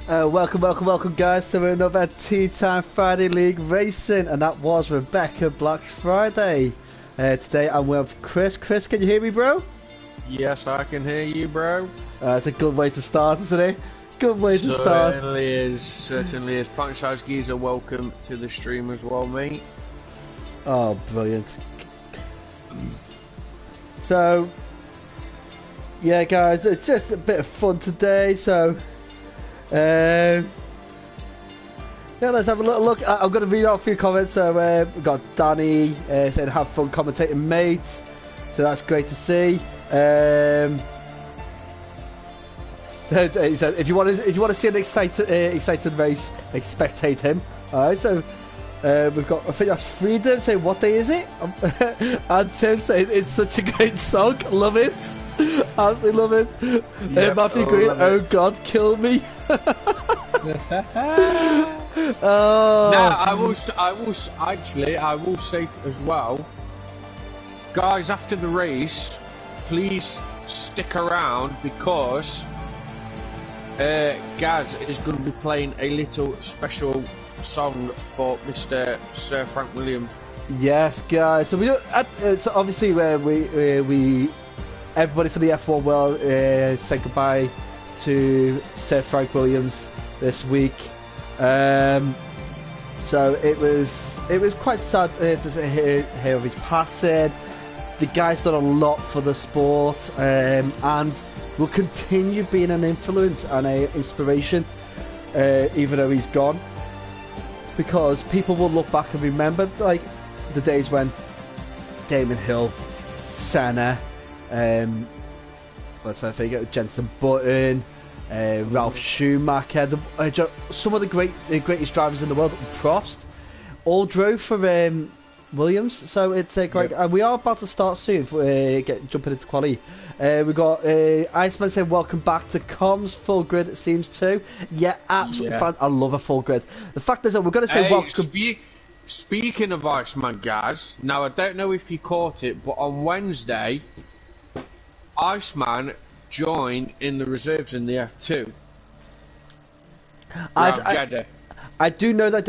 Welcome, guys, to another Tea Time Friday League Racing, and that was Rebecca Black's Friday. Today I'm with Chris. Chris, can you hear me, bro? Yes, I can hear you, bro. It's a good way to start, isn't it? Good way to start. Certainly is. Punch Size Geezer, welcome to the stream as well, mate. Oh, brilliant. So, yeah, guys, it's just a bit of fun today, so... yeah, let's have a little look. I'm going to read out a few comments. So we've got Danny saying have fun commentating, mates. So that's great to see. So he said if you want to see an excited race, spectate him. All right. So we've got, I think that's Freedom saying what day is it? And Tim saying it's such a great song. Love it. Absolutely love it. Yep, Matthew Green, oh God, kill me. Oh. Now I will say as well, guys. After the race, please stick around because Gaz is going to be playing a little special song for Mr. Sir Frank Williams. Yes, guys. So so obviously we everybody for the F1 world said goodbye to Sir Frank Williams this week. So it was quite sad to hear of his passing. The guy's done a lot for the sport, and will continue being an influence and an inspiration, even though he's gone. Because people will look back and remember like the days when Damon Hill, Senna, let's say Jenson Button, Ralph Schumacher, some of the greatest drivers in the world, Prost, all drove for Williams. So it's great, and we are about to start soon for jumping into quali. We got Iceman saying welcome back to comms. Full grid it seems too. Yeah, absolutely fan. I love a full grid. The fact is that we're going to say welcome. Speaking of Iceman, guys, now I don't know if you caught it, but on Wednesday, Iceman joined in the reserves in the F2. I do know that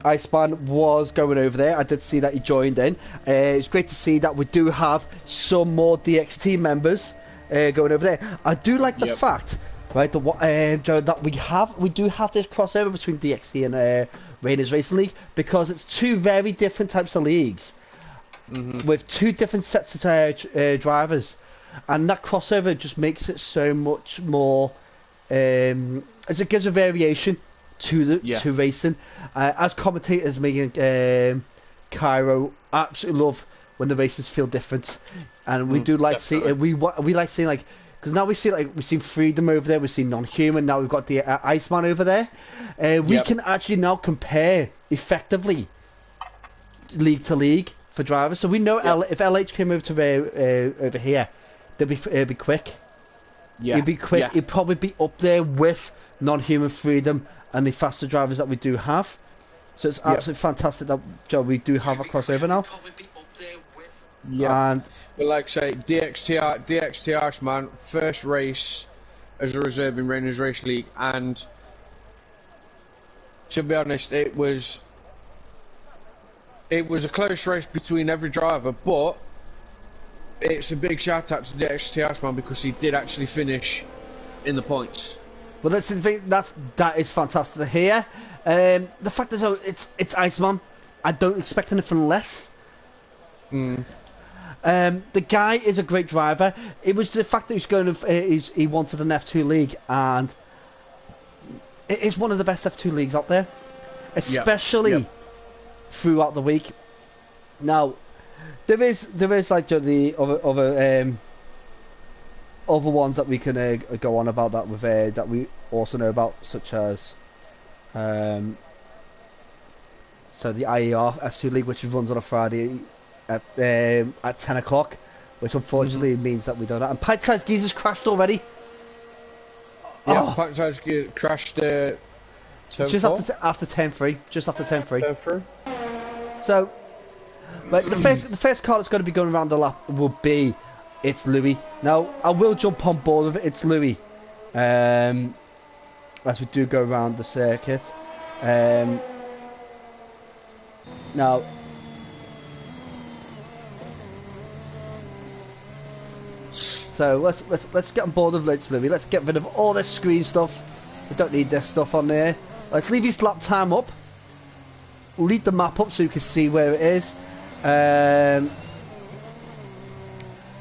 Iceman was going over there. I did see that he joined in. It's great to see that we do have some more DXT members going over there. I do like the fact, right, that we do have this crossover between DXT and Raiders Racing League, because it's two very different types of leagues with two different sets of drivers, and that crossover just makes it so much more. As it gives a variation to racing. As commentators, me and Cairo absolutely love when the races feel different, and we do like see we like seeing, like, because now we've seen Freedom over there, we've seen Non-Human, now we've got the Iceman over there. We can actually now compare effectively league to league for drivers, so we know if LH came over to over here, it'd be quick. He'd be quick. He'd probably be up there with Non-Human, Freedom, and the faster drivers that we do have. So it's absolutely fantastic that we do have a crossover now. And but like I say, DXT Iceman, first race as a reserve in Raiders Race League, and to be honest, it was a close race between every driver, but it's a big shout out to DXT Iceman because he did actually finish in the points. Well, that's the thing. That is fantastic to hear. The fact is, it's Iceman. I don't expect anything less. The guy is a great driver. It was the fact that he wanted an F2 league, and it is one of the best F2 leagues out there, especially throughout the week. Now, there is like the other ones that we can go on about that with that we also know about, such as so the IER F2 League, which runs on a Friday at 10 o'clock, which unfortunately means that we don't have. And Pint Size Geezer's crashed already. Yeah, Pint Size Geezer crashed just after 10-3. Just after 10-3. So, like, the first car that's going to be going around the lap will be It's Louis. Now, I will jump on board with It's Louis. as we do go around the circuit. Now, so let's get on board with Let's Louis. Let's get rid of all this screen stuff. We don't need this stuff on there. Let's leave his lap time up. Leave the map up so you can see where it is.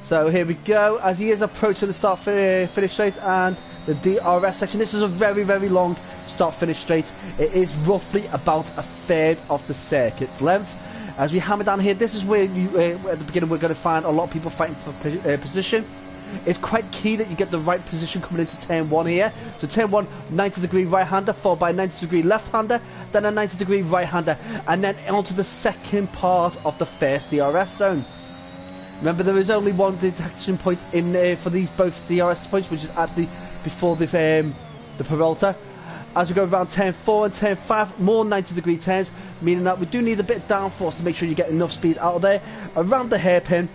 So here we go, as he is approaching the start finish straight and the DRS section. This is a very, very long start finish straight. It is roughly about a third of the circuit's length. As we hammer down here, this is where you, at the beginning we're going to find a lot of people fighting for position. It's quite key that you get the right position coming into turn 1 here. So turn 1, 90-degree right-hander, followed by a 90-degree left-hander, then a 90-degree right-hander, and then onto the second part of the first DRS zone. Remember, there is only one detection point in there for these both DRS points, which is at the before the Peralta. As we go around turn 4 and turn 5, more 90-degree turns, meaning that we do need a bit of downforce to make sure you get enough speed out of there. Around the hairpin.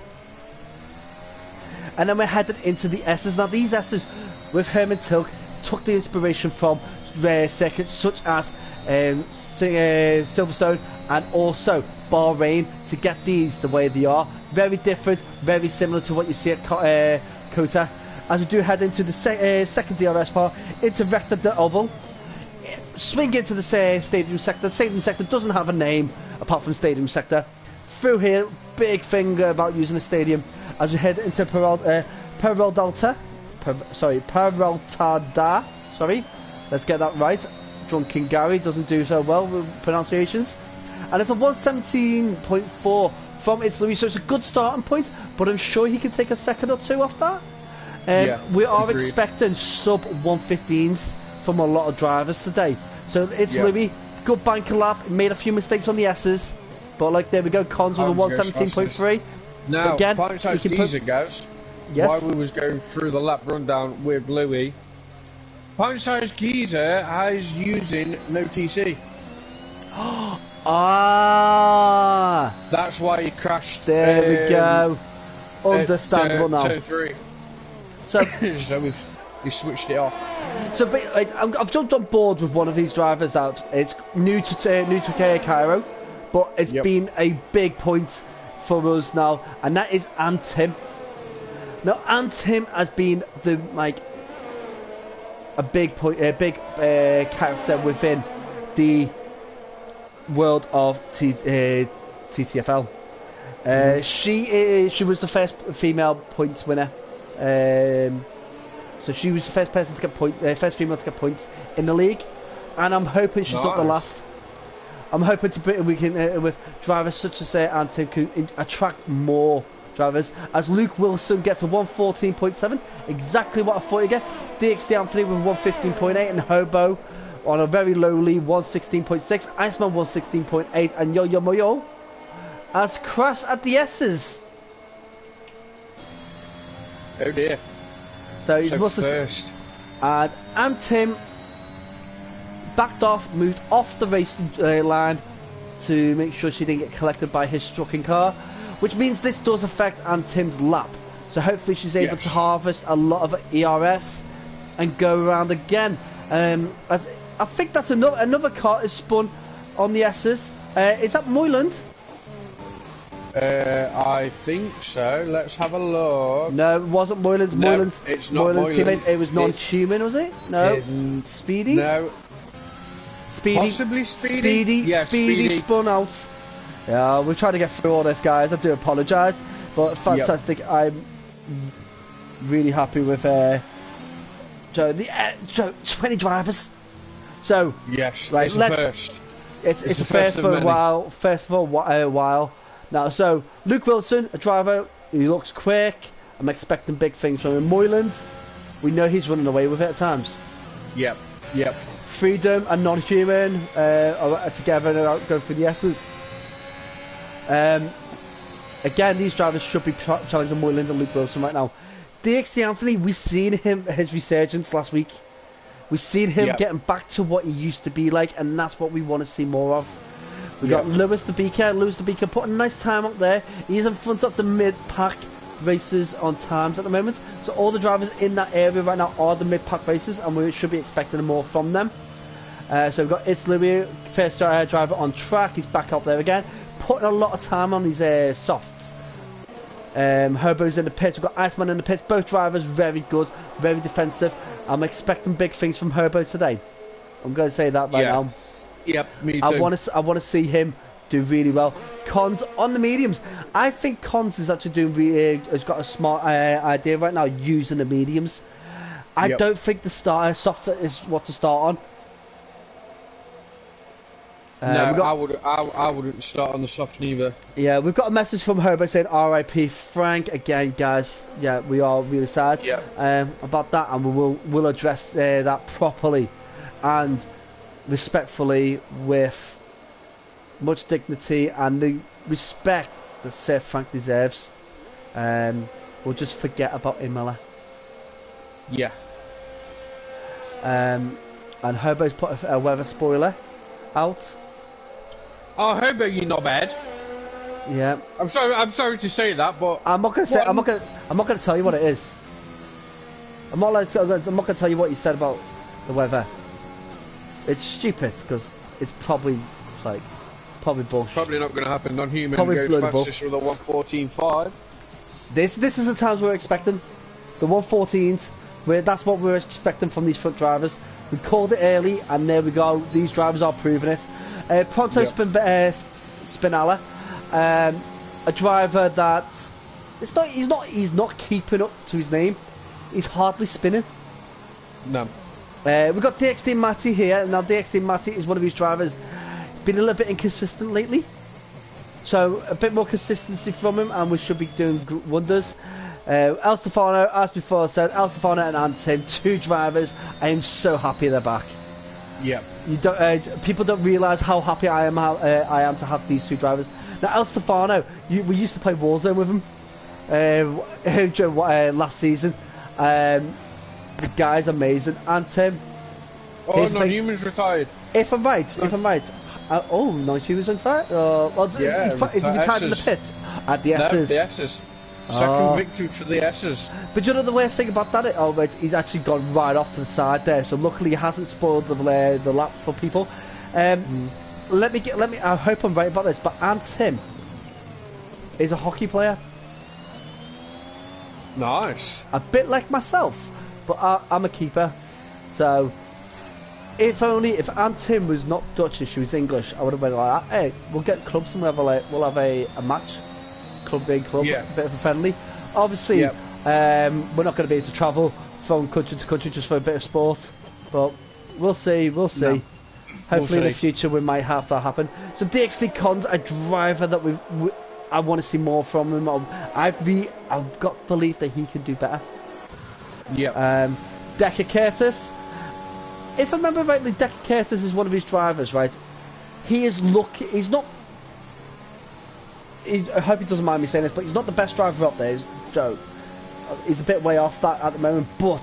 And then we're headed into the S's. Now these S's with Herman Tilke took the inspiration from rare circuits such as Silverstone and also Bahrain to get these the way they are. Very different, very similar to what you see at Kota. As we do head into the second DRS part, into Rector de Oval. Swing into the stadium sector. The stadium sector doesn't have a name apart from stadium sector. Through here, big thing about using the stadium. As we head into Peraltada. Sorry, let's get that right. Drunken Gary doesn't do so well with pronunciations. And it's a 117.4 from It's Louis, so it's a good starting point, but I'm sure he can take a second or two off that. We are expecting sub 115s from a lot of drivers today. So It's Louis, good banker lap, made a few mistakes on the S's, but like there we go, cons on the 117.3. Now, again, point-size geezer, guys. Yes. While we was going through the lap rundown with Louis, point-size geezer is using no TC. Ah, that's why he crashed. There we go. Understandable now. Turn 3. So, so we switched it off. So, I've jumped on board with one of these drivers that it's new to Cairo, but it's been a big point for us now, and that is Antim. Now, Antim has been the a big character within the world of TTFL. She was the first female points winner. So she was the first person to get points, first female to get points in the league, and I'm hoping she's not the last. I'm hoping we can with drivers such as Antim can attract more drivers. As Luke Wilson gets a 114.7, exactly what I thought he'd get. DXT Anthony with 115.8, and Hobo on a very lowly 116.6. Iceman 116.8, and Yo Yo Moyo has crashed at the S's. Oh dear. So he's first. And Antim backed off, moved off the race line to make sure she didn't get collected by his strucken car, which means this does affect Antim's lap. So hopefully she's able to harvest a lot of ERS and go around again. As I think that's another car is spun on the S's. Is that Moyland? I think so. Let's have a look. No, it wasn't Moyland's. No, it's not Moyland's teammate. It was non-human, was it? No. Speedy? No. Speedy. Possibly Speedy? Yeah, Speedy spun out. Yeah, we're trying to get through all this, guys. I do apologise, but fantastic. Yep. I'm really happy with Joe. 20 drivers. So yes, right, it's a first. It's a first for a while. First for a while. Now, so Luke Wilson, a driver, he looks quick. I'm expecting big things from him. Moyland, we know he's running away with it at times. Yep. Freedom and non-human are together and going for the S's. Again, these drivers should be challenging Moyland and Luke Wilson right now. DXT Anthony, we've seen his resurgence last week. We've seen him getting back to what he used to be like, and that's what we want to see more of. We've got Lewis the Beaker. Lewis the Beaker putting a nice time up there. He's in front of the mid-pack racers on times at the moment. So all the drivers in that area right now are the mid-pack racers, and we should be expecting more from them. So we've got Louis, first driver on track. He's back up there again, putting a lot of time on these softs. Herbo's in the pits. We've got Iceman in the pits. Both drivers very good, very defensive. I'm expecting big things from Herbo today. I'm going to say that right now. Yep, me too. I want to see him do really well. Cons on the mediums. I think Cons is actually doing has got a smart idea right now using the mediums. I don't think the soft is what to start on. No, I wouldn't start on the soft neither. Yeah, we've got a message from Herbert saying R.I.P. Frank again, guys. Yeah, we are really sad about that, and we'll address that properly and respectfully with much dignity and the respect that Sir Frank deserves. We'll just forget about Imola. Yeah. And Herbo's put a weather spoiler out. Oh, Herbo, you're not bad. Yeah. I'm sorry to say that, but I'm not gonna tell you what it is. I'm not gonna tell you what you said about the weather. It's stupid because it's probably bullshit. Probably not going to happen. Non-human probably goes fastest with a 1:14.5. This is the times we're expecting. The 1:14s. That's what we're expecting from these front drivers. We called it early, and there we go. These drivers are proving it. Pronto Spinella, a driver that he's not keeping up to his name. He's hardly spinning. No. We've got DXT Matty here. Now DXT Matty is one of these drivers. Been a little bit inconsistent lately, so a bit more consistency from him, and we should be doing wonders. El Stefano, as before said, El Stefano and Antim, two drivers. I am so happy they're back. Yeah. People don't realise how happy I am to have these two drivers. Now El Stefano, we used to play Warzone with him last season. The guy's amazing. Antim. Oh, Non-Human's retired. If I'm right. Non-Human's retired. Is he retired in the pit at the S's? No, the S's. Second victory for the S's. But you know the worst thing about that? He's actually gone right off to the side there, so luckily he hasn't spoiled the lap for people. Let me. I hope I'm right about this, but Antim is a hockey player. Nice. A bit like myself, but I'm a keeper. So if Antim was not Dutch and she was English, I would have been like, hey, we'll get clubs and we'll have a match. Club v club, a bit of a friendly. Obviously, we're not going to be able to travel from country to country just for a bit of sport, but we'll see. No. Hopefully in the future we might have that happen. So DXT Cons, a driver that I want to see more from him. I've got belief that he can do better. Decker Curtis. If I remember rightly, Decker Curtis is one of his drivers, right? He is lucky. He's not. I hope he doesn't mind me saying this, but he's not the best driver up there. He's a bit way off that at the moment, but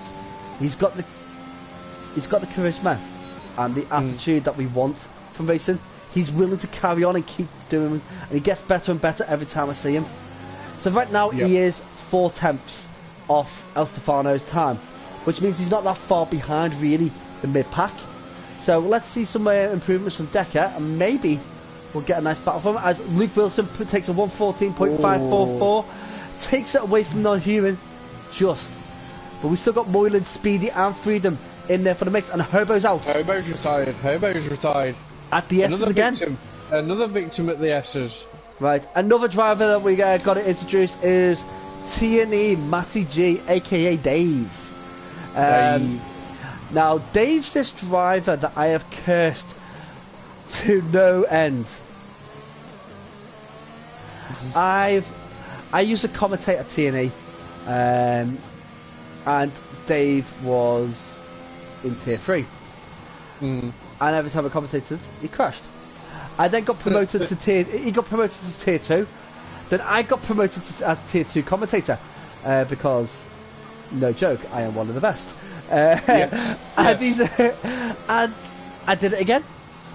he's got the charisma and the attitude that we want from racing. He's willing to carry on and keep doing it, and he gets better and better every time I see him. So right now he is 4/10 off El Stefano's time, which means he's not that far behind really the mid-pack. So let's see some improvements from Decker, and maybe we'll get a nice battle from him, as Luke Wilson takes a 1:14.544, takes it away from Non-Human, but we still got Moylan, Speedy and Freedom in there for the mix, and Herbo's out. Herbo's retired. At the S's again. Another victim at the S's. Right, another driver that we got to introduce is T&E Matty G, aka Dave. Now, Dave's this driver that I have cursed to no end. I used to commentate at T&E, and Dave was in tier 3. And every time I commentated, he crashed. I then got promoted to tier 2. Then I got promoted as tier 2 commentator, because, no joke, I am one of the best. And I did it again.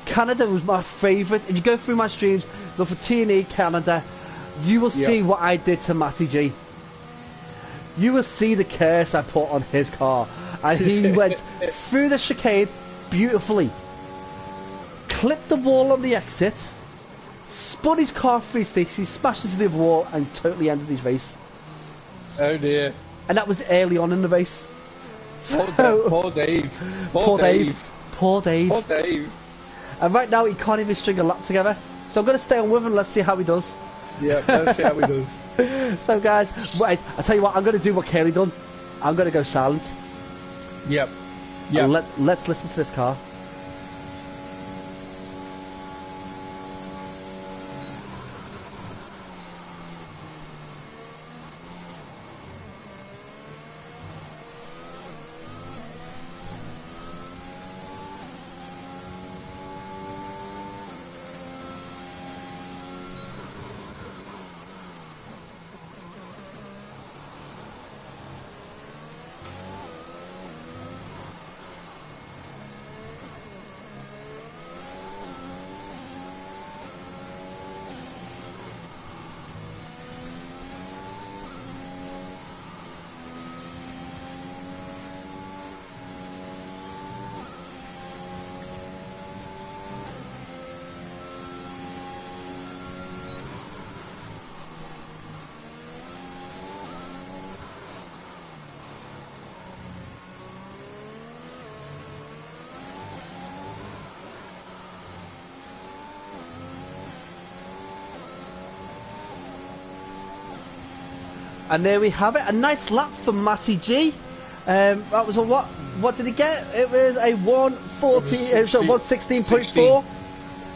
Canada was my favourite. If you go through my streams, look for T&E Canada, you will see what I did to Matty G. you will see the curse I put on his car. And he went through the chicane beautifully, clipped the wall on the exit, spun his car 360, smashed into the other wall, and totally ended his race. Oh dear. And that was early on in the race. Poor Dave. Poor Dave. Poor Dave. Poor Dave. And right now he can't even string a lap together. So I'm going to stay on with him. Let's see how he does. Yeah, let's see how he does. So guys, wait, I'll tell you what, I'm going to do what Kaylee done. I'm going to go silent. Yep. Yeah. Let's listen to this car. And there we have it, a nice lap for Matty G. That was a what? What did he get? It was a 114, so 116.4.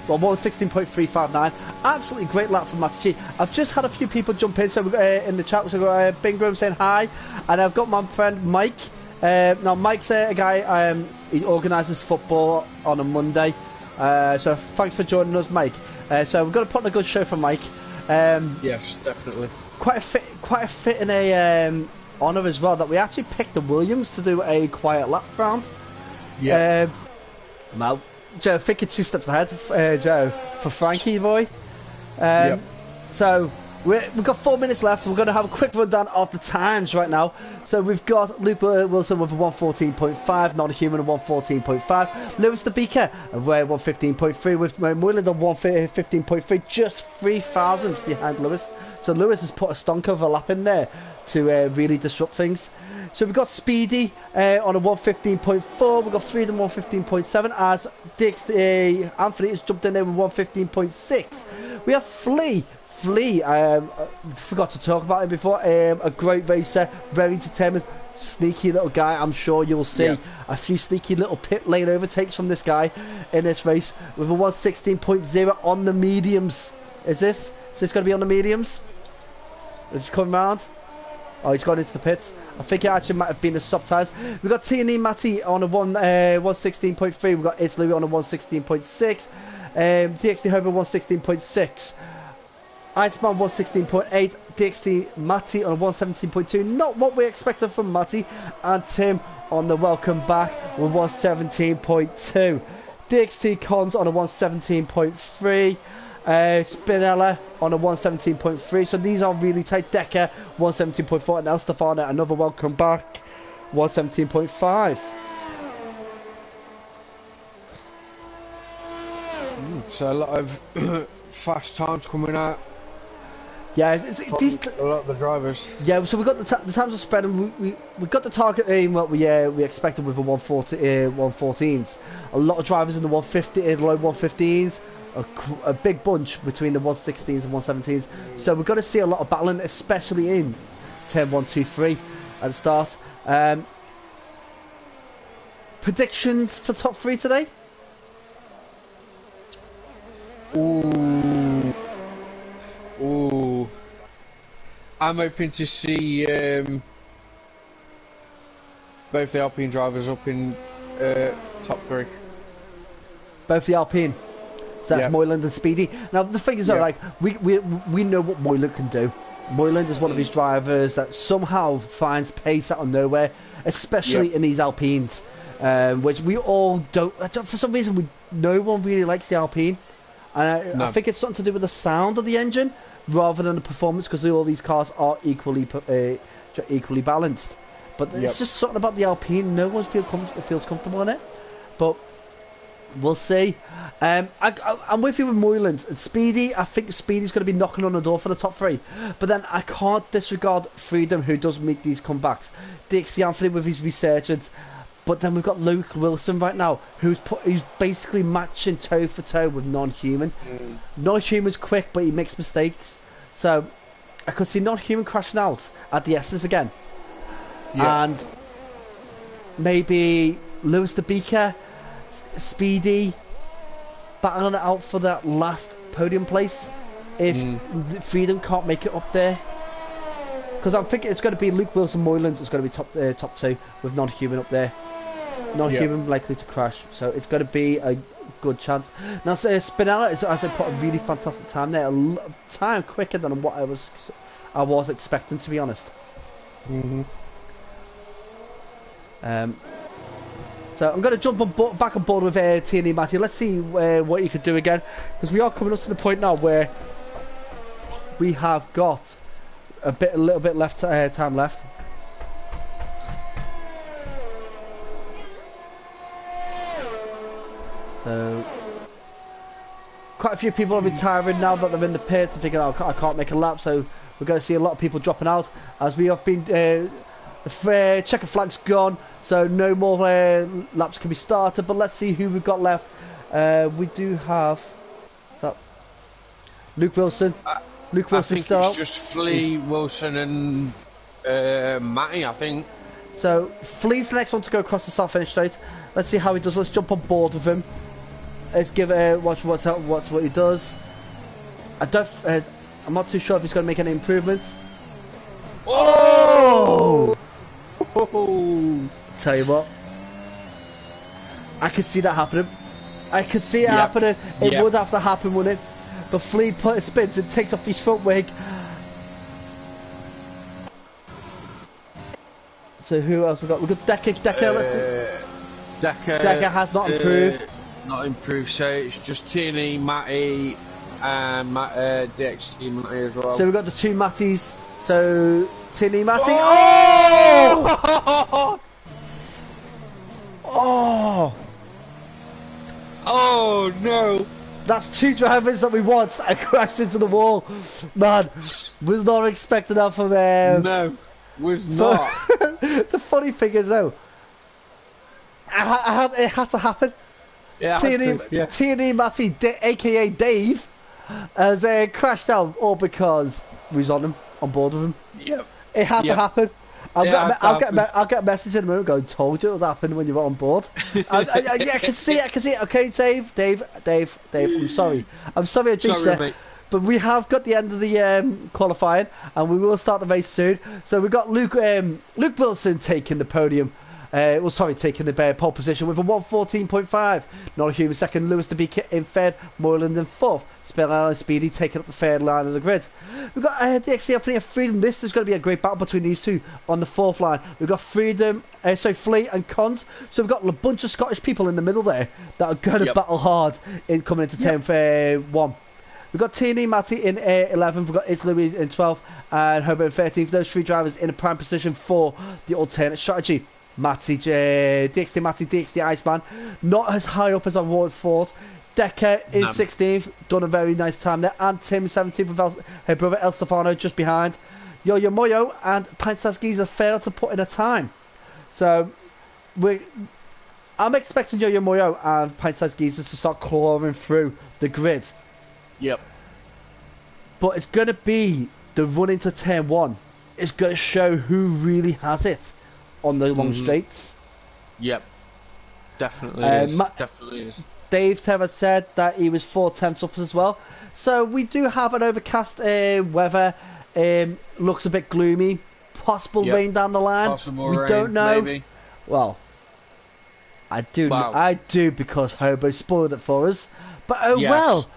Well, 116.359. Absolutely great lap for Matty G. I've just had a few people jump in, so we got, in the chat. So we've got Bingo saying hi, and I've got my friend Mike. Now Mike's a guy. He organises football on a Monday. So thanks for joining us, Mike. So we're going to put on a good show for Mike. Yes, definitely. Quite a fit in a honour as well that we actually picked the Williams to do a quiet lap round. Yeah. Now, Joe, thinking 2 steps ahead, Joe, for Frankie boy. Yep. So we've got 4 minutes left, so we're going to have a quick rundown of the times right now. So we've got Luke Wilson with a 114.5, non-human a 114.5, Lewis the Beaker of 115.3, with Moyland on 115.3, just 3 thousandths behind Lewis. So Lewis has put a stonk of a lap in there to really disrupt things. So we've got Speedy on a 115.4, we've got Freedom 115.7, as Anthony has jumped in there with 115.6. We have Flea, forgot to talk about him before, a great racer, very determined, sneaky little guy. I'm sure you'll see a few sneaky little pit lane overtakes from this guy in this race with a 116.0 on the mediums. Is this going to be on the mediums? Is he coming round? Oh, he's gone into the pits. I think it actually might have been the soft tyres. We've got T&E Matty on a 116.3. We've got Italy on a 116.6. DXT Hover 116.6. Iceman 116.8. DXT Matty on a 117.2. Not what we expected from Matty. And Tim on the welcome back with 117.2. DXT Cons on a 117.3. Spinella on a 117.3, so these are really tight. Decker 117.4, and El Stefano another welcome back 117.5. So a lot of fast times coming out. Yeah, a lot of the drivers. Yeah, so we got the times are spread, and we got the target in what we expected with the 114s. A lot of drivers in the 150, low 115s. A big bunch between the 116s and 117s, so we're going to see a lot of battling, especially in turn 1, 2, 3 at the start. Predictions for top 3 today? Ooh, I'm hoping to see both the Alpine drivers up in top 3. Both the Alpine. So that's Moyland and Speedy. Now the thing is, like we know what Moyland can do. Moyland is one of these drivers that somehow finds pace out of nowhere, especially in these Alpines, which we all don't. For some reason, no one really likes the Alpine, and I think it's something to do with the sound of the engine rather than the performance, because all these cars are equally equally balanced. But it's just something about the Alpine. No one feels comfortable in it. But we'll see. I'm with you with Moylan and Speedy. I think Speedy's going to be knocking on the door for the top 3. But then I can't disregard Freedom, who does make these comebacks. Dixie Anthony with his resurgence. But then we've got Luke Wilson right now, who's basically matching toe for toe with Non-Human. Non-Human's quick, but he makes mistakes. So I could see Non-Human crashing out at the S's again. And maybe Lewis the Beaker, Speedy, battling it out for that last podium place if Freedom can't make it up there. Because I'm thinking it's going to be Luke Wilson, Moylan's. It's going to be top 2 with Non-Human up there. Non-Human likely to crash, so it's going to be a good chance. Now, Spinella has put a really fantastic time there, a time quicker than what I was expecting, to be honest. So I'm going to jump back on board with TNE Matty. Let's see what you could do again, because we are coming up to the point now where we have got a little bit left time left. So quite a few people are retiring now that they're in the pits and thinking, oh, I can't make a lap. So we're going to see a lot of people dropping out, as we have been. The checker flag's gone, so no more laps can be started. But let's see who we've got left. We do have Luke Wilson. Luke Wilson still out. I think it's just Flea, Wilson, and Matty, I think. So Flea's the next one to go across the South Finish Straight. Let's see how he does. Let's jump on board with him. Let's give watch what he does. I'm not too sure if he's going to make any improvements. Oh! Tell you what, I can see that happening. I can see it happening. It would have to happen, wouldn't it? But Flea spins and takes off his front wing. So who else we got? We've got Decker. Decker has not improved. Not improved. So it's just TNE, Matty, and DXT Matty as well. So we've got the 2 Matties. So TNE Matty. Oh! Oh! Oh no! That's 2 drivers that we watched and crashed into the wall. Man, was not expecting that from no, was not. The funny thing is though, it had to happen. Yeah, TNE Matty, aka Dave, has crashed out all because we was on board with him. Yep. It had to happen. I'll get a message in a moment going, told you it would happen when you were on board. I can see it. Okay, Dave, I'm sorry I jinxed it. Mate. But we have got the end of the qualifying, and we will start the race soon. So we've got Luke Wilson taking the podium. Taking the pole position with a 1:14.5. Non-Human second, Lewis the Beaker in third, Moylan in fourth. Spinella and Speedy taking up the third line of the grid. We've got the XC of Freedom. This is going to be a great battle between these two on the fourth line. We've got Flea and Cons. So we've got a bunch of Scottish people in the middle there that are going to battle hard in coming into turn 1. We've got TNE Matty in 11th, we've got Italy in 12th, and Herbert in 13th. Those 3 drivers in a prime position for the alternate strategy. DXT Iceman, not as high up as I would have thought. Decker in 16th, done a very nice time there, and Tim 17th with her brother El Stefano just behind. Yo-Yo Moyo and Pint-Sized Geezer failed to put in a time. So I'm expecting Yo-Yo Moyo and Pint-Sized Geezer to start clawing through the grid. Yep. But it's going to be the run into turn 1. It's going to show who really has it on the long straights. Yep. Definitely is. Dave Terra said that he was 4 tenths up as well. So we do have an overcast weather. Looks a bit gloomy. Possible rain down the line. Possible we rain, don't know. Maybe. Well, I do. Wow. I do, because Hobo spoiled it for us. But well.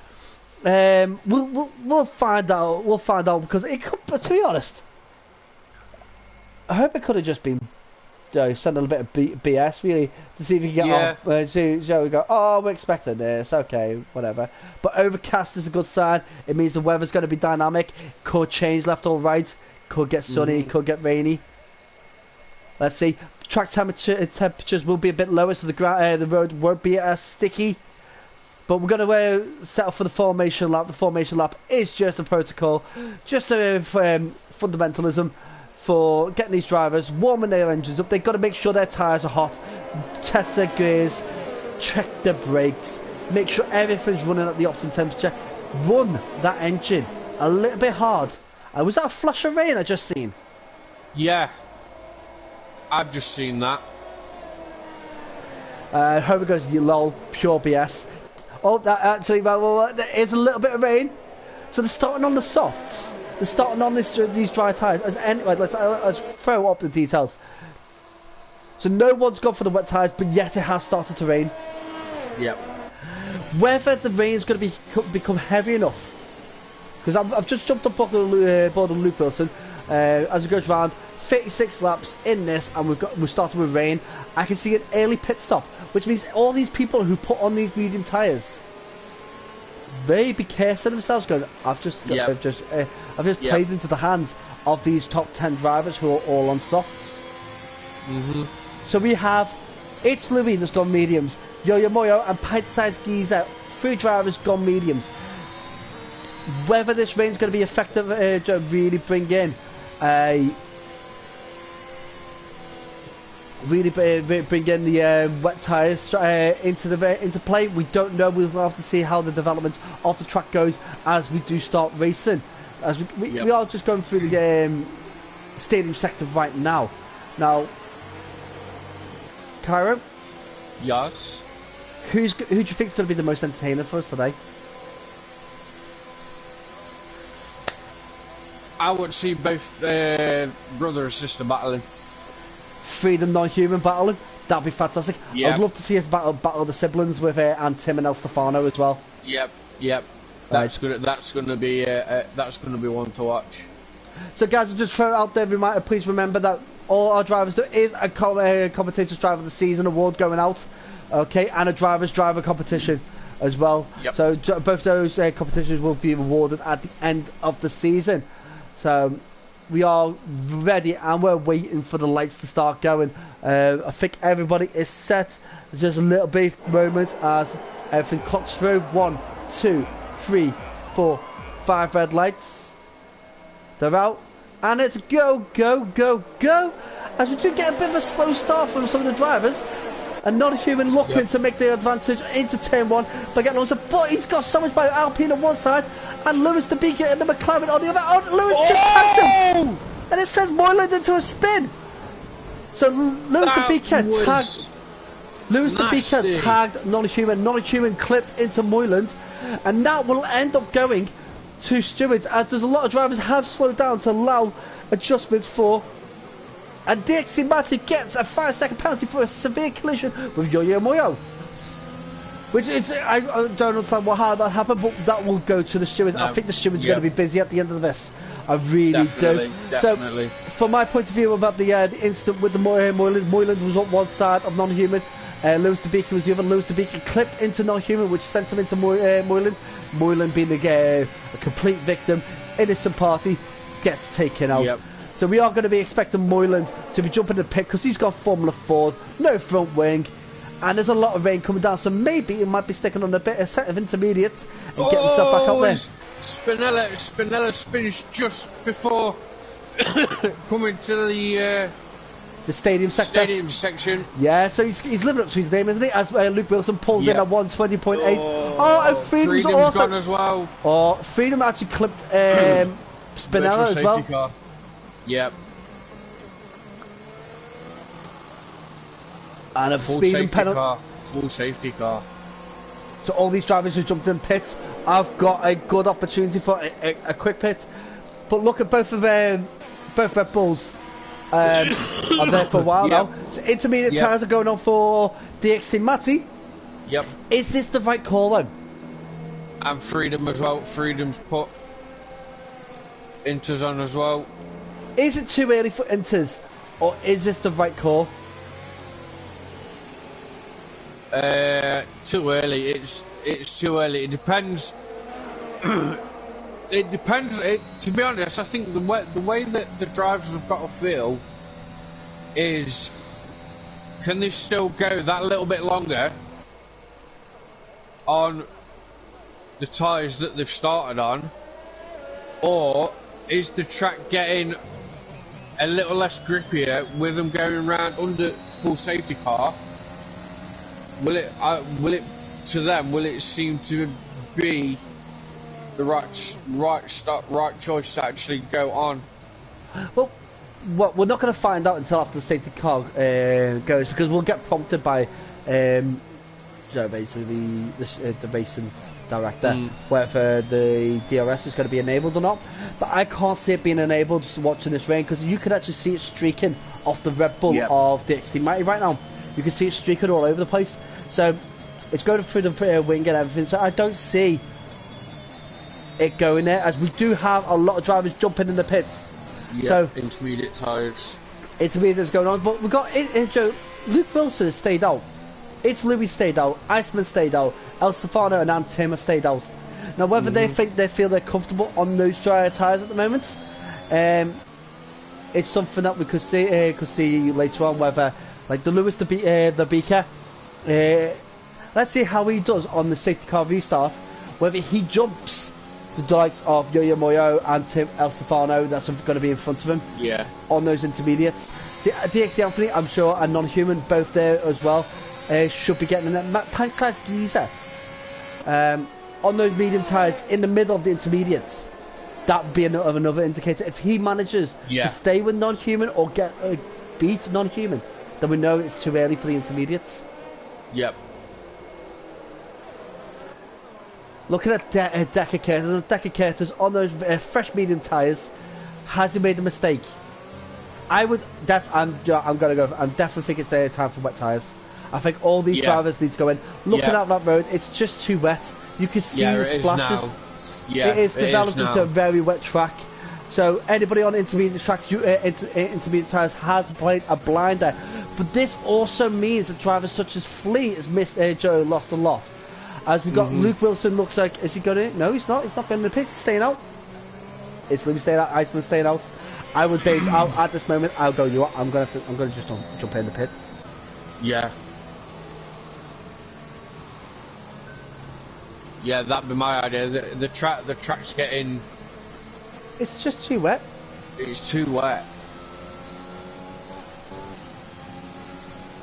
We'll find out. We'll find out, because it could. But to be honest, I hope it could have just been, send a little bit of BS really to see if you can get on. So we go, oh, we're expecting this. Okay, whatever. But overcast is a good sign. It means the weather's going to be dynamic. Could change left or right. Could get sunny. Could get rainy. Let's see. Track temperatures will be a bit lower, so the road won't be as sticky. But we're going to set up for the formation lap. The formation lap is just a protocol, just a fundamentalism for getting these drivers warming their engines up. They've got to make sure their tyres are hot, test their gears, check their brakes, make sure everything's running at the optimum temperature. Run that engine a little bit hard. Was that a flash of rain I just seen? Yeah, I've just seen that. Homer goes, you lol, pure BS. Oh, that actually, well, there is a little bit of rain. So they're starting on the softs. They're starting on these dry tyres. Anyway, let's throw up the details. So no one's gone for the wet tyres, but yet it has started to rain. Yep. Whether the rain is going to become heavy enough, because I've just jumped on board of Luke Wilson as it goes round. 36 laps in this, and we're starting with rain. I can see an early pit stop, which means all these people who put on these medium tyres, they be cursing themselves, going, I've just played into the hands of these top 10 drivers who are all on softs. So we have, it's Louis that's gone mediums, Yo-Yo Moyo and Pint-Sized Geezer, 3 drivers gone mediums. Whether this rain's going to be effective to really bring in the wet tyres into play, we don't know. We'll have to see how the development of the track goes as we do start racing. As we are just going through the stadium sector right now. Now, Cairo? Yes? Who do you think is going to be the most entertaining for us today? I would see both brother and sister battling. Freedom non-human battling. That'd be fantastic. Yep. I'd love to see us battle the siblings with and Tim and El Stefano as well. Yep. That's gonna be one to watch. So guys, I'll just throw out there reminder. Please remember that all our drivers, there is a commentator's driver of the season award going out, okay, and a driver's driver competition as well. Yep. So both those competitions will be awarded at the end of the season. So we are ready and we're waiting for the lights to start going. I think everybody is set. There's just a little bit moment as everything clocks through. 1, 2, 3, 4, 5 red lights. They're out. And it's go, go, go, go. As we do get a bit of a slow start from some of the drivers. And non-human looking to make the advantage into turn 1 by getting on. But he's got so much by Alpine on one side and Lewis the Beaker and the McLaren on the other. Oh, Lewis just tags him! And it says Moyland into a spin. So Lewis the Beaker tagged. Lewis the Beaker tagged non-human. Non-human clipped into Moyland, and that will end up going to stewards, as there's a lot of drivers have slowed down to allow adjustments for. And Dixie Matty gets a 5-second penalty for a severe collision with Yo-Yo Moyo. Which is, I don't understand how that happened, but that will go to the stewards. No. I think the stewards are going to be busy at the end of this. I really do. Definitely. So, from my point of view about the incident with the Moyland was on one side of non-human. Lewis the Beaker was the other. Lewis the Beaker clipped into non-human, which sent him into Moyland. Moyland being a complete victim, innocent party, gets taken out. Yep. So we are going to be expecting Moyland to be jumping the pit because he's got Formula Ford, no front wing, and there's a lot of rain coming down. So maybe he might be sticking on a set of intermediates and get himself back out there. Spinella spins just before coming to the stadium sector. Stadium section. Yeah, so he's living up to his name, isn't he? As Luke Wilson pulls in at 120.8. And Freedom's also gone as well. Oh, Freedom actually clipped Spinella as well. Car. Yep. And a speeding penalty. Full safety car. So all these drivers who jumped in pits, I've got a good opportunity for a quick pit. But look at both Red Bulls. Are there for a while now. So intermediate tyres are going on for DXT Matty. Yep. Is this the right call though? And Freedom as well. Freedom's put Inters on as well. Is it too early for Inters, or is this the right call? Too early. It's too early. It depends. It depends. To be honest, I think the way that the drivers have got to feel is, can they still go that little bit longer on the tyres that they've started on, or is the track getting a little less grippier with them going around under full safety car? Will it seem to be the right choice to actually go on? Well, we're not going to find out until after the safety car goes, because we'll get prompted by basically the racing director whether the DRS is going to be enabled or not. But I can't see it being enabled just watching this rain, because you can actually see it streaking off the Red Bull of the XT Mighty right now. You can see it streaking all over the place. So it's going through the wing and everything. So I don't see it going there, as we do have a lot of drivers jumping in the pits. Yeah, so intermediate tyres. Intermediate's going on, but we've got Joe. Luke Wilson has stayed out. It's Louis stayed out. Iceman stayed out. El Stefano and Tim have stayed out. Now, whether they feel they're comfortable on those tyres at the moment, it's something that we could see later on. Whether like the Lewis the Beaker, let's see how he does on the safety car restart. Whether he jumps the likes of Yo-Yo Moyo and Tim El Stefano, that's going to be in front of him. Yeah. On those intermediates. See, DXC Anthony, I'm sure, and Non-Human both there as well. Should be getting a pint-sized geezer on those medium tyres in the middle of the intermediates. That would be another indicator. If he manages to stay with Non-Human or get beat Non-Human, then we know it's too early for the intermediates. Yep. Looking at Decker Curtis, Decker Curtis on those fresh medium tyres, has he made a mistake? I would I'm definitely think it's time for wet tyres. I think all these drivers need to go in. Looking at that road, it's just too wet. You can see the splashes. It is developed into a very wet track. So anybody on intermediate track, intermediate tyres has played a blinder. But this also means that drivers such as Flea has missed lost a lot. As we got Luke Wilson, looks like, is he going to? No, he's not. He's not going to the pits. He's staying out. It's Louis staying out. Iceman staying out. I would base out at this moment. I'll go. You know what? I'm going to just jump in the pits. Yeah. Yeah, that'd be my idea. The track's getting. It's just too wet. It's too wet.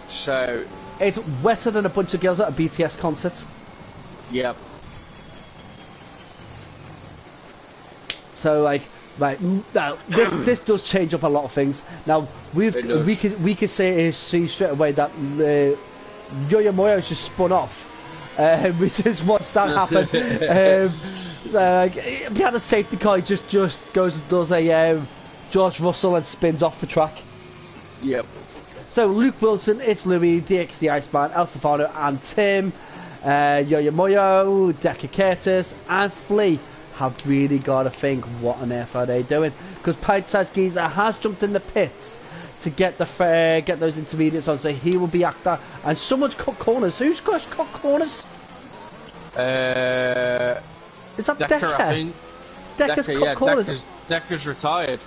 So. It's wetter than a bunch of girls at a BTS concert. Yep. So now this does change up a lot of things. Now we could see straight away that Yo-Yo Moyo's just spun off. We just watched that happen. Behind a safety car, he just goes and does a George Russell and spins off the track. Yep. So Luke Wilson, it's Louis, DX the Iceman, El Stefano and Tim, Yo-Yo Moyo, Decker Curtis and Flea have really got to think, what on earth are they doing? Because Pint-Sized Geezer has jumped in the pits to get those intermediates on, so he will be actor. And someone's cut corners. Who's cut corners? Is that Decker? I think. Decker's cut corners. Decker's retired.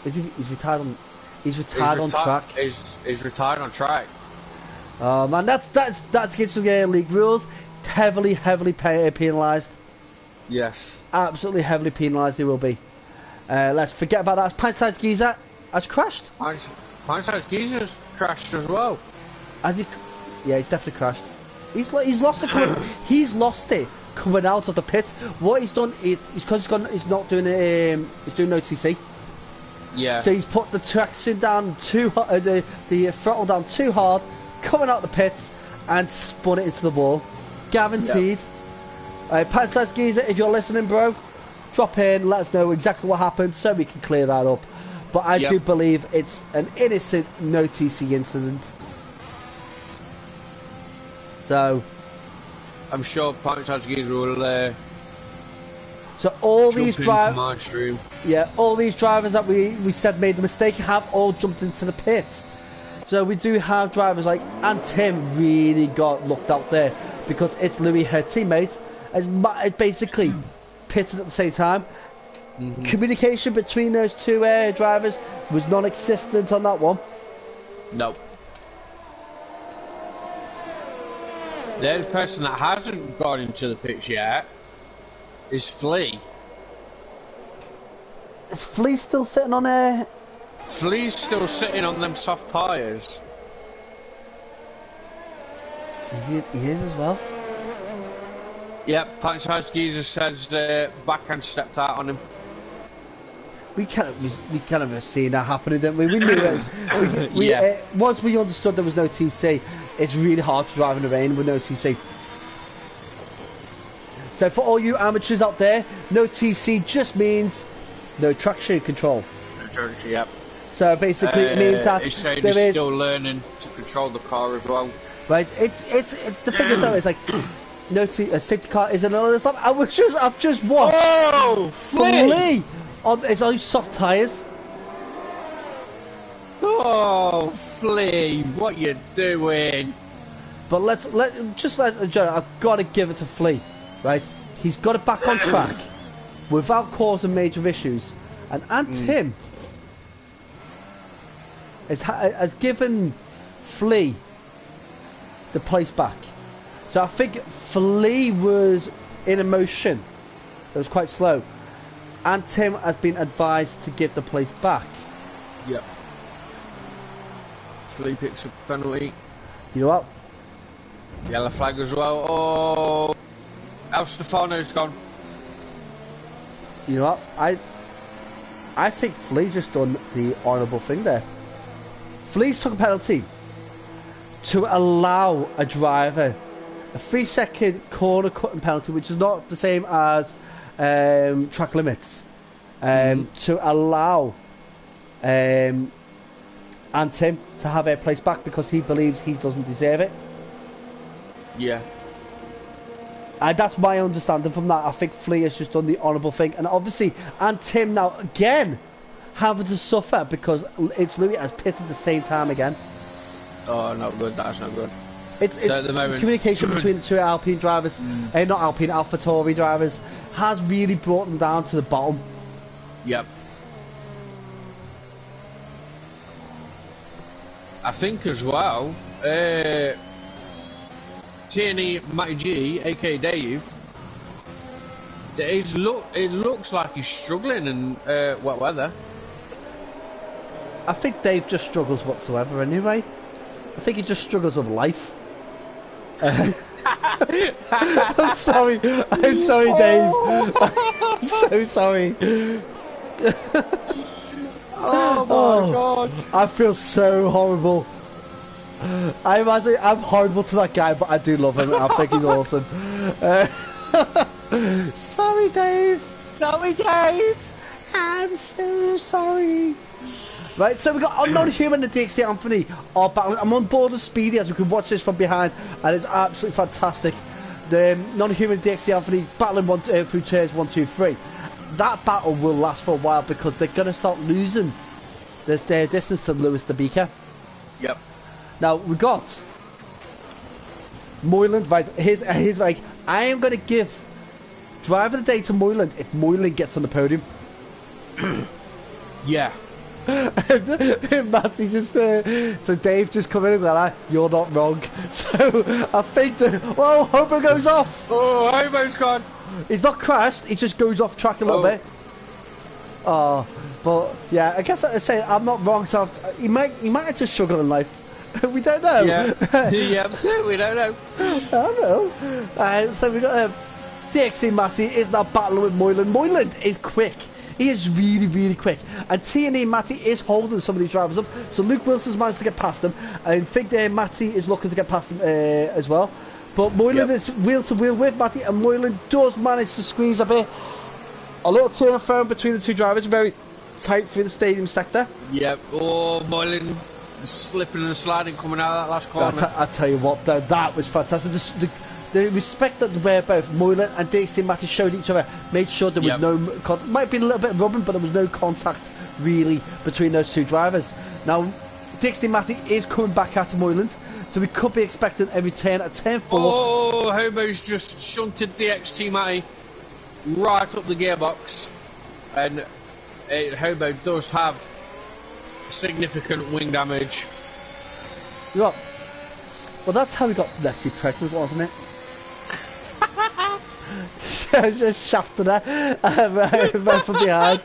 Is he? He's retired on. He's retired on track. He's retired on track. Oh man, that's against the league rules. Heavily penalised. Yes. Absolutely heavily penalised. He will be. Let's forget about that. Pint-Sized Geezer has crashed. Pint-Sized Geezer's crashed as well. Has he? Yeah, he's definitely crashed. He's lost it. He's lost it coming out of the pit. What he's done is because he's not doing he's doing no TC. Yeah. So he's put the traction down too hard, the throttle down too hard, coming out the pits and spun it into the wall. Guaranteed. Yep. Pint-Sized Geezer, if you're listening, bro, drop in, let us know exactly what happened so we can clear that up. But I do believe it's an innocent no TC incident. So I'm sure Pint-Sized Geezer will so all these drivers, all these drivers that we said made the mistake have all jumped into the pit. So we do have drivers like, and Tim really got looked out there because it's Louis, her teammate, as basically pitted at the same time. Communication between those two drivers was non-existent on that one. Nope. The only person that hasn't got into the pits yet is Flea. Is Flea still sitting on there? Flea's still sitting on them soft tyres. He is as well. Yep, Franchise Geezer says backhand stepped out on him. We kind of seen that happening, didn't we? We knew it. Yeah. Once we understood there was no TC, it's really hard to drive in the rain with no TC. So for all you amateurs out there, no TC just means no traction control. No traction, yep. So basically it means that he's saying he's still learning to control the car as well. Right, it's the thing is though, it's like no safety car isn't another stuff. I've just watched Flea on it's on soft tyres. Oh, Flea, what you doing? But I've got to give it to Flea, right? He's got it back on track without causing major issues, and Tim has given Flea the place back. So I think Flea was in emotion. It was quite slow. And Tim has been advised to give the place back. Yep. Flea picks up the penalty. You know what? Yellow flag as well. Oh, El Stefano's gone. You know what? I think Flea just done the honourable thing there. Flea's took a penalty to allow a driver a 3-second corner cutting penalty, which is not the same as track limits, to allow and Tim to have a place back because he believes he doesn't deserve it. Yeah. And that's my understanding from that. I think Flea has just done the honourable thing, and obviously, and Tim now again having to suffer because it's Louis has pitted at the same time again. Oh, not good. That's not good. It's so at the moment, communication between the two Alpine drivers, not Alpine, AlphaTauri drivers, has really brought them down to the bottom. Yep. I think as well, TNE Matty G, aka Dave, it looks like he's struggling in wet weather. I think Dave just struggles whatsoever anyway. I think he just struggles with life. I'm sorry, Dave. I'm so sorry. Oh my god. I feel so horrible. I imagine I'm horrible to that guy, but I do love him. I think he's awesome. Sorry, Dave. Sorry, Dave. I'm so sorry. Right, so we got Non-Human and DXT Anthony are battling. I'm on board with Speedy as we can watch this from behind, and it's absolutely fantastic. The Non-Human and DXT Anthony battling through turns 1, 2, 3. That battle will last for a while because they're going to start losing their distance to Lewis the Beaker. Yep. Now we got Moyland. Right, here's like I am going to give driver of the day to Moyland if Moyland gets on the podium. Yeah. Matty just so Dave just come in and go like, you're not wrong. So I think Hobo goes off. Oh, Hobo's gone. He's not crashed, he just goes off track a little bit. Oh, but yeah, I guess I say I'm not wrong, so he might have just struggled in life. We don't know. Yeah. Yeah, we don't know. I don't know. So we got DXT Matty is now battling with Moyland. Moyland is quick. He is really, really quick. And TNE Matty is holding some of these drivers up. So Luke Wilson's managed to get past him. I think Matty is looking to get past him as well. But Moyland is wheel to wheel with Matty, and Moyland does manage to squeeze a bit. A little to and fro between the two drivers, very tight through the stadium sector. Yep. Oh, Moyland slipping and sliding coming out of that last corner. I tell you what, though, that was fantastic. The respect that both Moyland and DXT Matty showed each other made sure there was no contact. Might be a little bit of rubbing, but there was no contact really between those two drivers. Now, DXT Matty is coming back at Moyland, so we could be expecting a return at turn 4. Oh, Hobo's just shunted DXT Matty right up the gearbox, and Hobo does have significant wing damage. You know what? Well, that's how we got Lexi pregnant, wasn't it? Just shafted her right from behind.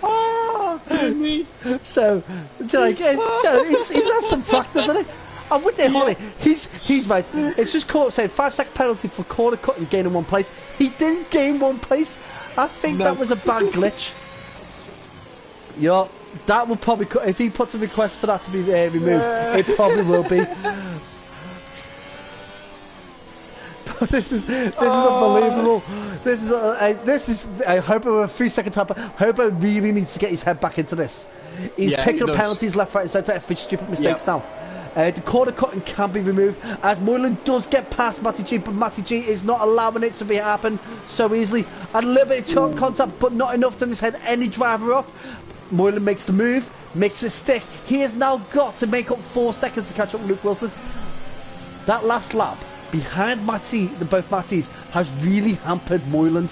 Oh, me. So, like, he's had some practice, hasn't he? And with it, Holly, he's right. It's just caught saying 5-second penalty for corner cut and gaining 1 place. He didn't gain 1 place. I think that was a bad glitch. Yeah, that will probably, if he puts a request for that to be removed, it probably will be. But this is unbelievable. This is. I hope a 3-second tap. Hope really needs to get his head back into this. He's picking up penalties left, right, and centre for stupid mistakes now. The corner cutting can be removed as Moylan does get past Matty G, but Matty G is not allowing it to be happen so easily. A little bit of contact, but not enough to head any driver off. Moylan makes the move, makes it stick. He has now got to make up 4 seconds to catch up with Luke Wilson. That last lap behind both Matties has really hampered Moylan.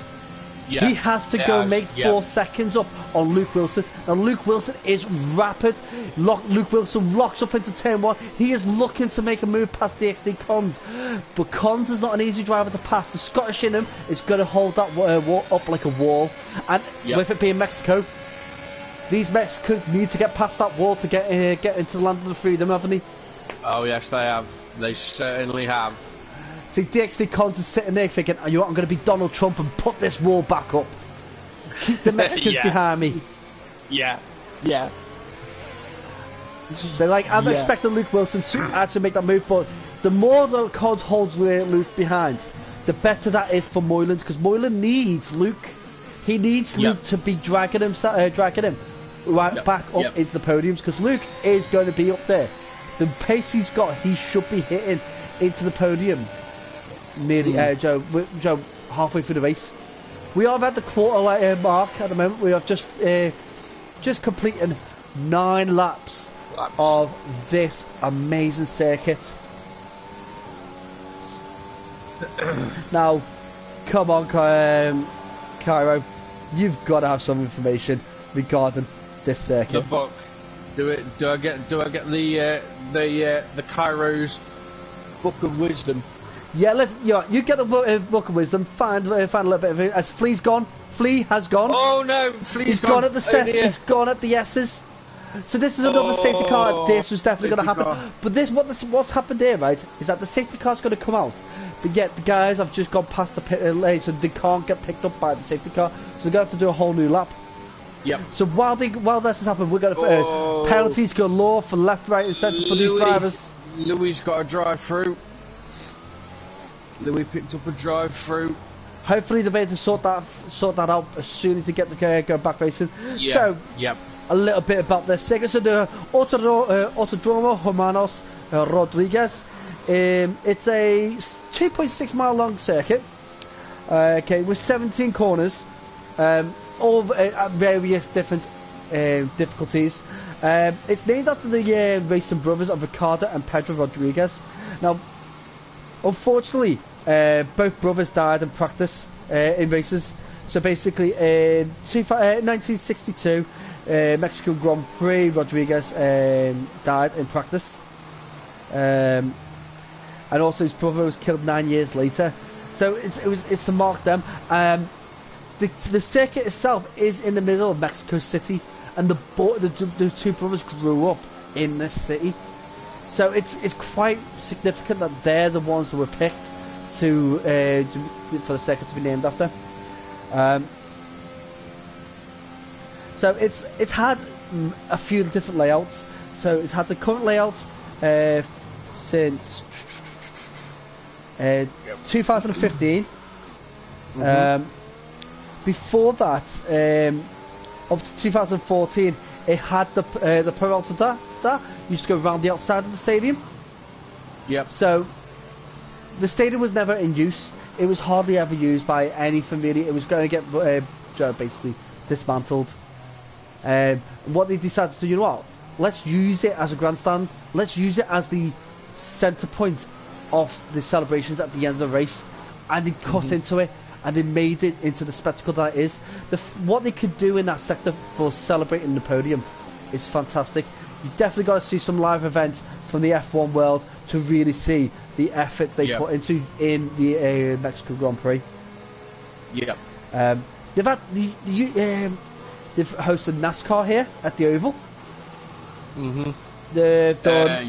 Yeah, he has to go make 4 seconds up on Luke Wilson. Now Luke Wilson is rapid. Luke Wilson locks up into turn 1. He is looking to make a move past the XD Cons, but Cons is not an easy driver to pass. The Scottish in him is going to hold that wall up like a wall, and with it being Mexico, these Mexicans need to get past that wall to get into the land of the freedom, haven't they? Oh yes, they have. They certainly have. See, DXD Cons is sitting there thinking, oh, you know what, I'm going to be Donald Trump and put this wall back up. Keep the Mexicans behind me. Yeah. So, like, I'm expecting Luke Wilson to actually make that move, but the more the Cons holds Luke behind, the better that is for Moylan, because Moylan needs Luke. He needs Luke to be dragging him right back up into the podiums, because Luke is going to be up there. The pace he's got, he should be hitting into the podium nearly Joe halfway through the race. We are at the quarter mark at the moment. We have just completing 9 laps of this amazing circuit. Now, come on, Cairo, you've got to have some information regarding this circuit. The book. Do I get the Cairo's Book of Wisdom? Yeah, you get the Book of Wisdom. Find a little bit of it. As Flea's gone. Flea has gone. Oh no, Flea's gone at the S's. He's gone at the S's. So this is another safety car. This was definitely going to happen. But what's happened here, right, is that the safety car's going to come out, but yet the guys have just gone past the pit lane, so they can't get picked up by the safety car. So they're going to have to do a whole new lap. Yep. So while this is happening, we're going to penalties galore for left, right, and centre for these drivers. Louis got a drive through. Louis picked up a drive through. Hopefully they'll be able to sort that out as soon as they get the go back racing. Yeah. So yep. A little bit about this circuit. So the Autodromo Hermanos Rodriguez. It's a 2.6 mile long circuit. With 17 corners. All at various different difficulties. It's named after the racing brothers of Ricardo and Pedro Rodriguez. Now, unfortunately, both brothers died in practice in races. So basically, in 1962, Mexico Grand Prix, Rodriguez died in practice. And also his brother was killed 9 years later. So it's to mark them. The circuit itself is in the middle of Mexico City, and the two brothers grew up in this city. So it's quite significant that they're the ones that were picked for the circuit to be named after. So it's had a few different layouts. So it's had the current layout since 2015. Before that, up to 2014, it had the Peralta that used to go around the outside of the stadium. Yep. So the stadium was never in use. It was hardly ever used by anything really. It was going to get basically dismantled. What they decided to do, you know what? Let's use it as a grandstand. Let's use it as the centre point of the celebrations at the end of the race, and they cut into it. And they made it into the spectacle that it is. What they could do in that sector for celebrating the podium is fantastic. You definitely got to see some live events from the F1 world to really see the efforts they put into in the Mexico Grand Prix. Yeah. They've had they've hosted NASCAR here at the Oval. They've done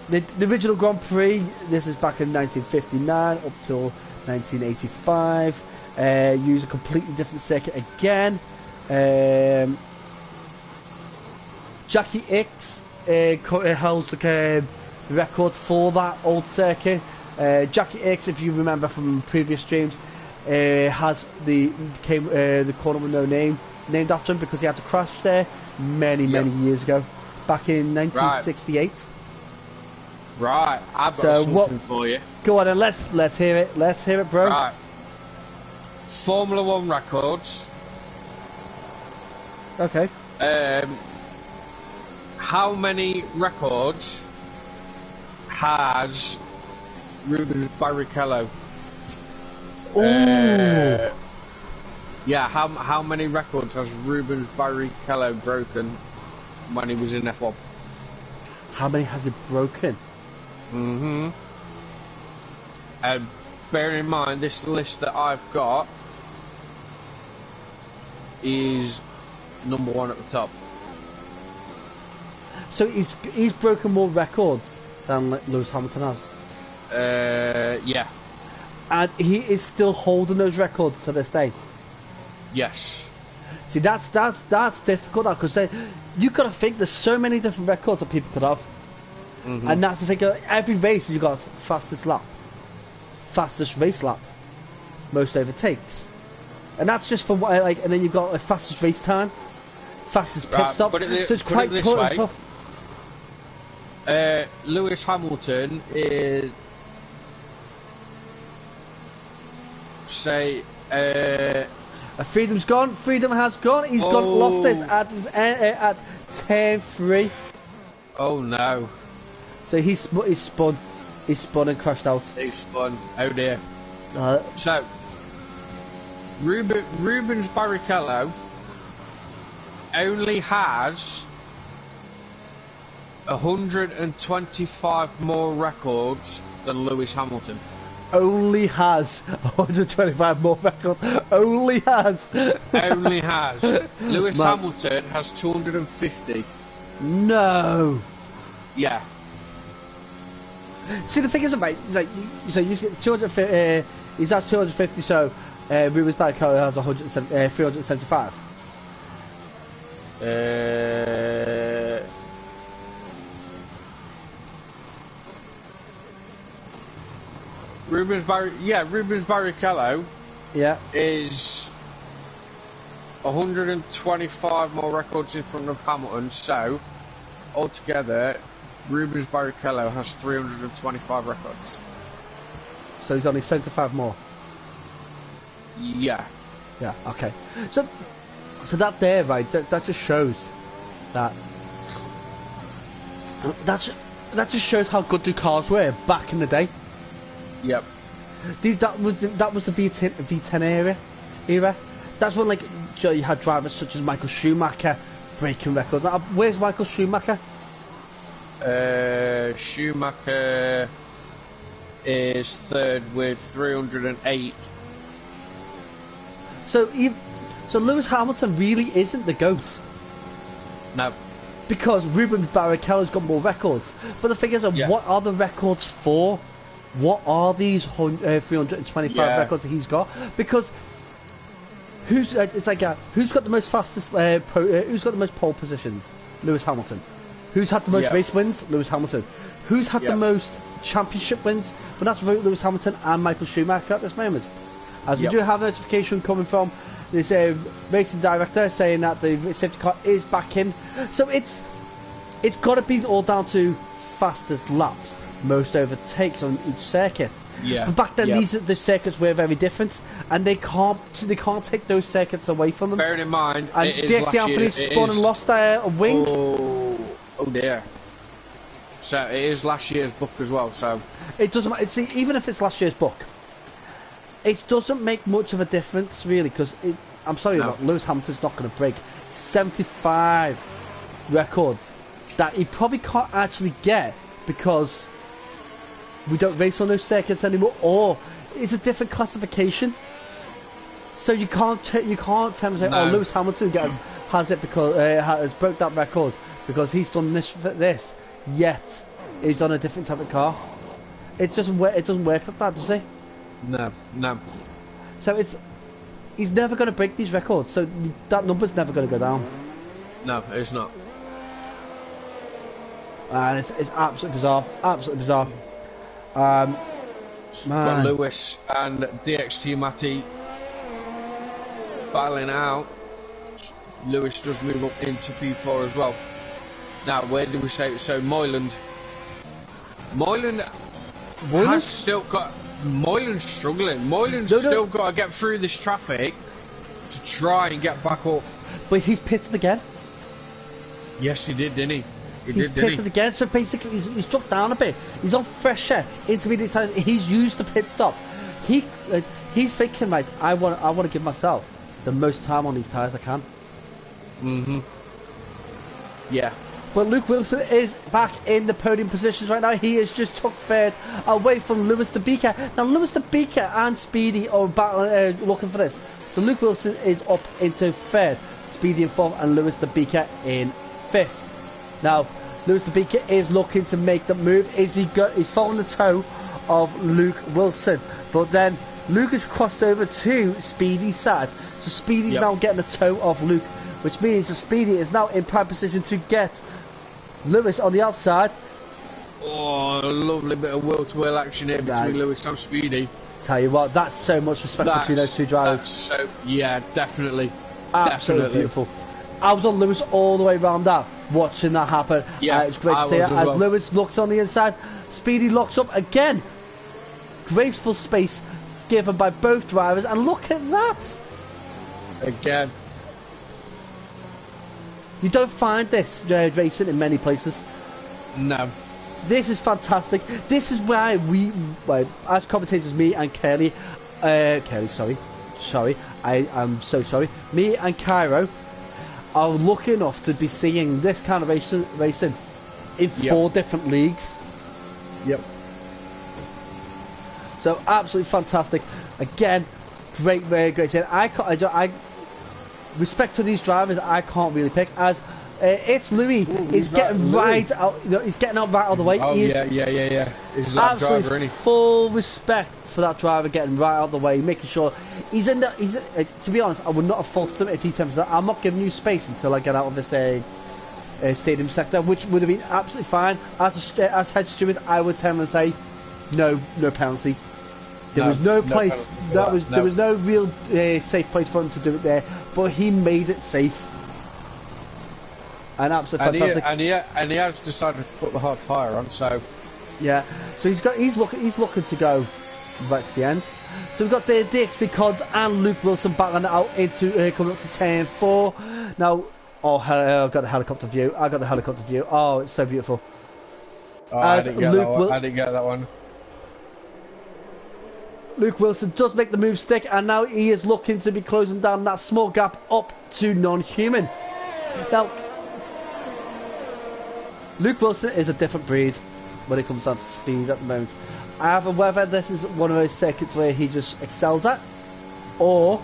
the original Grand Prix. This is back in 1959 up till 1985. Use a completely different circuit again. Jackie Hicks holds the record for that old circuit. Jackie Hicks, if you remember from previous streams, has the corner with no name named after him because he had to crash there many years ago, back in 1968. Right, I've got something for you. Go on and let's hear it. Let's hear it, bro. Right. Formula One records. Okay. How many records has Rubens Barrichello? Yeah, how many records has Rubens Barrichello broken when he was in F1? How many has he broken? Bear in mind, this list that I've got is number one at the top. So he's broken more records than Lewis Hamilton has. Yeah. And he is still holding those records to this day. Yes. See, that's difficult now because you got to think there's so many different records that people could have, and that's the thing. Every race you got fastest lap, fastest race lap, most overtakes, and that's just for what and then you've got fastest race time, fastest pit stops. So it's quite tough. Lewis Hamilton is Freedom's gone. Freedom has gone. He's lost it at 10-3. Oh no! So he spun and crashed out. He spun. Oh dear. So Rubens Barrichello only has 125 more records than Lewis Hamilton. Only has 125 more records. Only has. Only has. Lewis Hamilton has 250. No. Yeah. See, the thing is, mate, so you get 250. He's at 250. So Rubens Barrichello has 375. Rubens Barrichello is 125 more records in front of Hamilton, so altogether Rubens Barrichello has 325 records. So he's only 75 more. Yeah. Yeah, okay. So that there, right, that just shows that just shows how good the cars were back in the day. Yep. That was the V10 era. That's when you had drivers such as Michael Schumacher breaking records. Where's Michael Schumacher? Schumacher is third with 308. So Lewis Hamilton really isn't the GOAT. No. Because Rubens Barrichello's got more records. But the thing is, what are the records for? What are these 325 records that he's got? Because who's got the most fastest who's got the most pole positions? Lewis Hamilton. Who's had the most race wins? Lewis Hamilton. Who's had the most championship wins? But that's Lewis Hamilton and Michael Schumacher at this moment. As we do have a notification coming from this racing director saying that the safety car is back in. So it's got to be all down to fastest laps, most overtakes on each circuit. Yeah. But back then, the circuits were very different, and they can't take those circuits away from them. Bearing in mind, and DXT Anthony spun and lost a wing. Oh dear. So it is last year's book as well. So it doesn't matter. See, even if it's last year's book, it doesn't make much of a difference really, because I'm sorry, Lewis Hamilton's not going to break 75 records that he probably can't actually get because we don't race on those circuits anymore, or it's a different classification. So you can't tell me say, oh, Lewis Hamilton has it because has broke that record because he's done this, yet he's on a different type of car. It doesn't work. It doesn't work like that, does it? No. So he's never going to break these records. So that number's never going to go down. No, it's not. And it's absolutely bizarre. Absolutely bizarre. Man. Got Lewis and DXT Matty battling it out. Lewis does move up into P4 as well. Now, where did we say? So Moyland has still got. Moyland's struggling. Moyland's still got to get through this traffic to try and get back up. But he's pitted again. Yes, he did, didn't he? He's pitted again, so basically he's dropped down a bit. He's on fresher intermediate tyres. He's used the pit stop. He's thinking, right, I want to give myself the most time on these tyres I can. Yeah. But Luke Wilson is back in the podium positions right now. He has just took third away from Lewis the Beaker. Now Lewis the Beaker and Speedy are battling, looking for this. So Luke Wilson is up into third, Speedy in fourth, and Lewis the Beaker in fifth. Now Lewis the Beaker is looking to make the move. He's following the toe of Luke Wilson, but then Luke has crossed over to Speedy's side. So Speedy's now getting a toe off Luke, which means that Speedy is now in prime position to get Lewis on the outside. Oh, a lovely bit of wheel-to-wheel action here between Lewis and Speedy. Tell you what, that's so much respect between those two drivers. Yeah, definitely. Absolutely beautiful. I was on Lewis all the way around that, watching that happen. Yeah, it's great to see it. As Lewis looks on the inside, Speedy locks up again. Graceful space given by both drivers, and look at that. Again. You don't find this racing in many places. No. This is fantastic. This is why we, as commentators, me and Kelly, sorry, I am so sorry. Me and Cairo are lucky enough to be seeing this kind of racing in 4 different leagues. Yep. So absolutely fantastic. Again, great racing. I respect to these drivers. I can't really pick as it's Louis. He's getting right out. He's getting out right out of the way. Oh yeah. He's that driver, isn't he? Full respect for that driver getting right out of the way, making sure he's in the. To be honest, I would not have faulted him if he tells me that I'm not giving you space until I get out of this stadium sector, which would have been absolutely fine. As head steward, I would tell him and say, no penalty. There was no place. There was no real safe place for him to do it there, but he made it safe. And absolutely fantastic. And he has decided to put the hard tyre on. So yeah, so he's looking to go right to the end. So we've got the DXT Cods and Luke Wilson battling it out into coming up to turn 4. Now, I've got the helicopter view. Oh, it's so beautiful. Oh, I didn't get that one. Luke Wilson does make the move stick, and now he is looking to be closing down that small gap up to non-human. Now, Luke Wilson is a different breed when it comes down to speed at the moment. Either whether this is one of those circuits where he just excels at, or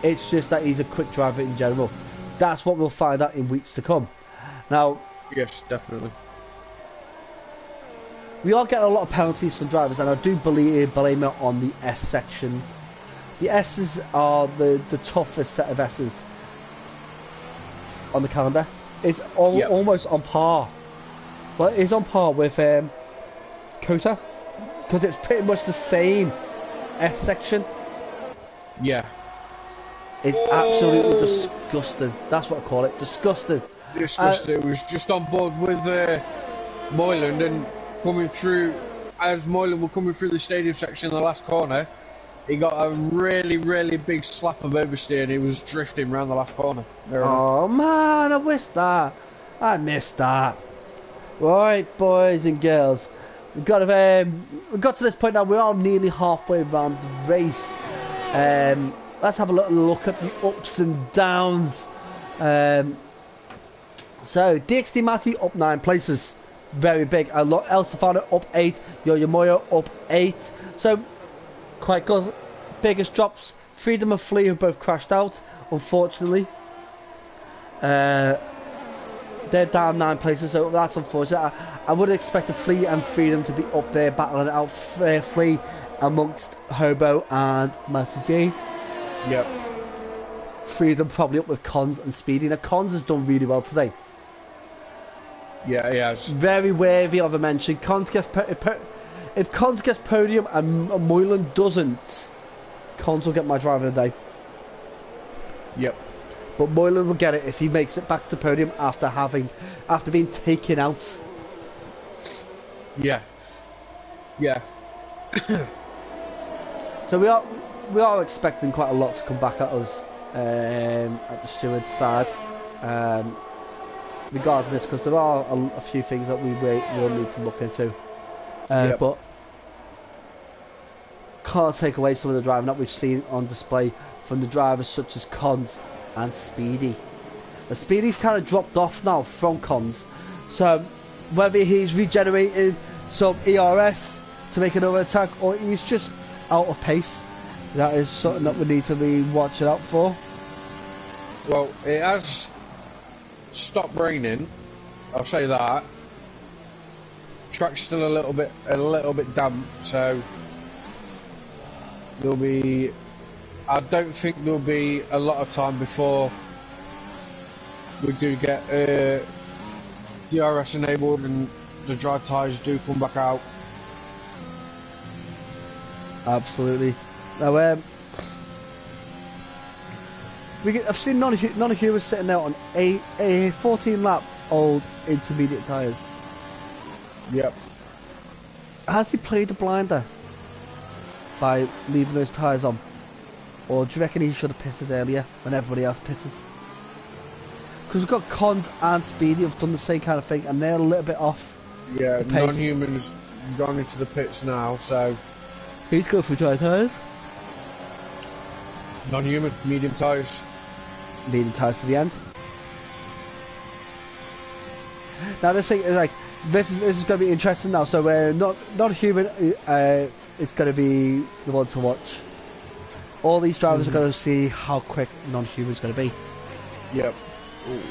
it's just that he's a quick driver in general. That's what we'll find out in weeks to come. Now, yes, definitely. We are getting a lot of penalties from drivers, and I do blame it on the S sections. The S's are the toughest set of S's on the calendar. It's almost on par. Well, it's on par with Kota, because it's pretty much the same S section. Yeah. It's absolutely disgusting. That's what I call it. Disgusting. Disgusting. It was just on board with Moyland, and coming through, as Moyland were coming through the stadium section in the last corner, he got a really, really big slap of oversteer and he was drifting around the last corner. Oh man, I missed that. Right, boys and girls, we've got to this point now. We are nearly halfway around the race. Let's have a little look at the ups and downs. So DXT Matty up 9 places. very big. El Stefano up 8, Yo-Yo Moyo up 8. So quite good. Biggest drops. Freedom and Flea have both crashed out, unfortunately. They're down 9 places, so that's unfortunate. I would have expected Flea and Freedom to be up there battling it out. Flea amongst Hobo and Master G. Yep. Freedom probably up with Cons and Speedy. Now Cons has done really well today. Yeah, he has. Very worthy of a mention. Cons gets if Cons gets podium and Moylan doesn't, Cons will get my driver of the day. Yep. But Moylan will get it if he makes it back to podium after being taken out. Yeah. Yeah. So we are expecting quite a lot to come back at us at the stewards' side regarding this, because there are a few things that we will need to look into. Yep. But can't take away some of the driving that we've seen on display from the drivers such as Cons and Speedy. The Speedy's kind of dropped off now from Cons, so whether he's regenerating some ERS to make another attack or he's just out of pace, that is something that we need to be watching out for. Well, it has stopped raining, I'll say that. Track's still a little bit damp, so I don't think there'll be a lot of time before we do get DRS enabled and the dry tyres do come back out. Absolutely. Now, I've seen non-humans sitting out on a 14 lap old intermediate tyres. Yep. Has he played the blinder by leaving those tyres on? Or do you reckon he should have pitted earlier when everybody else pitted? Because we've got Cons and Speedy have done the same kind of thing and they're a little bit off. Yeah, non-humans gone into the pits now, so... Who's going for dry tyres? Non-human, medium tyres. Medium tyres to the end. Now this thing is like, this is going to be interesting now. So not human is going to be the one to watch. All these drivers are going to see how quick non-human is going to be. Yep. Ooh.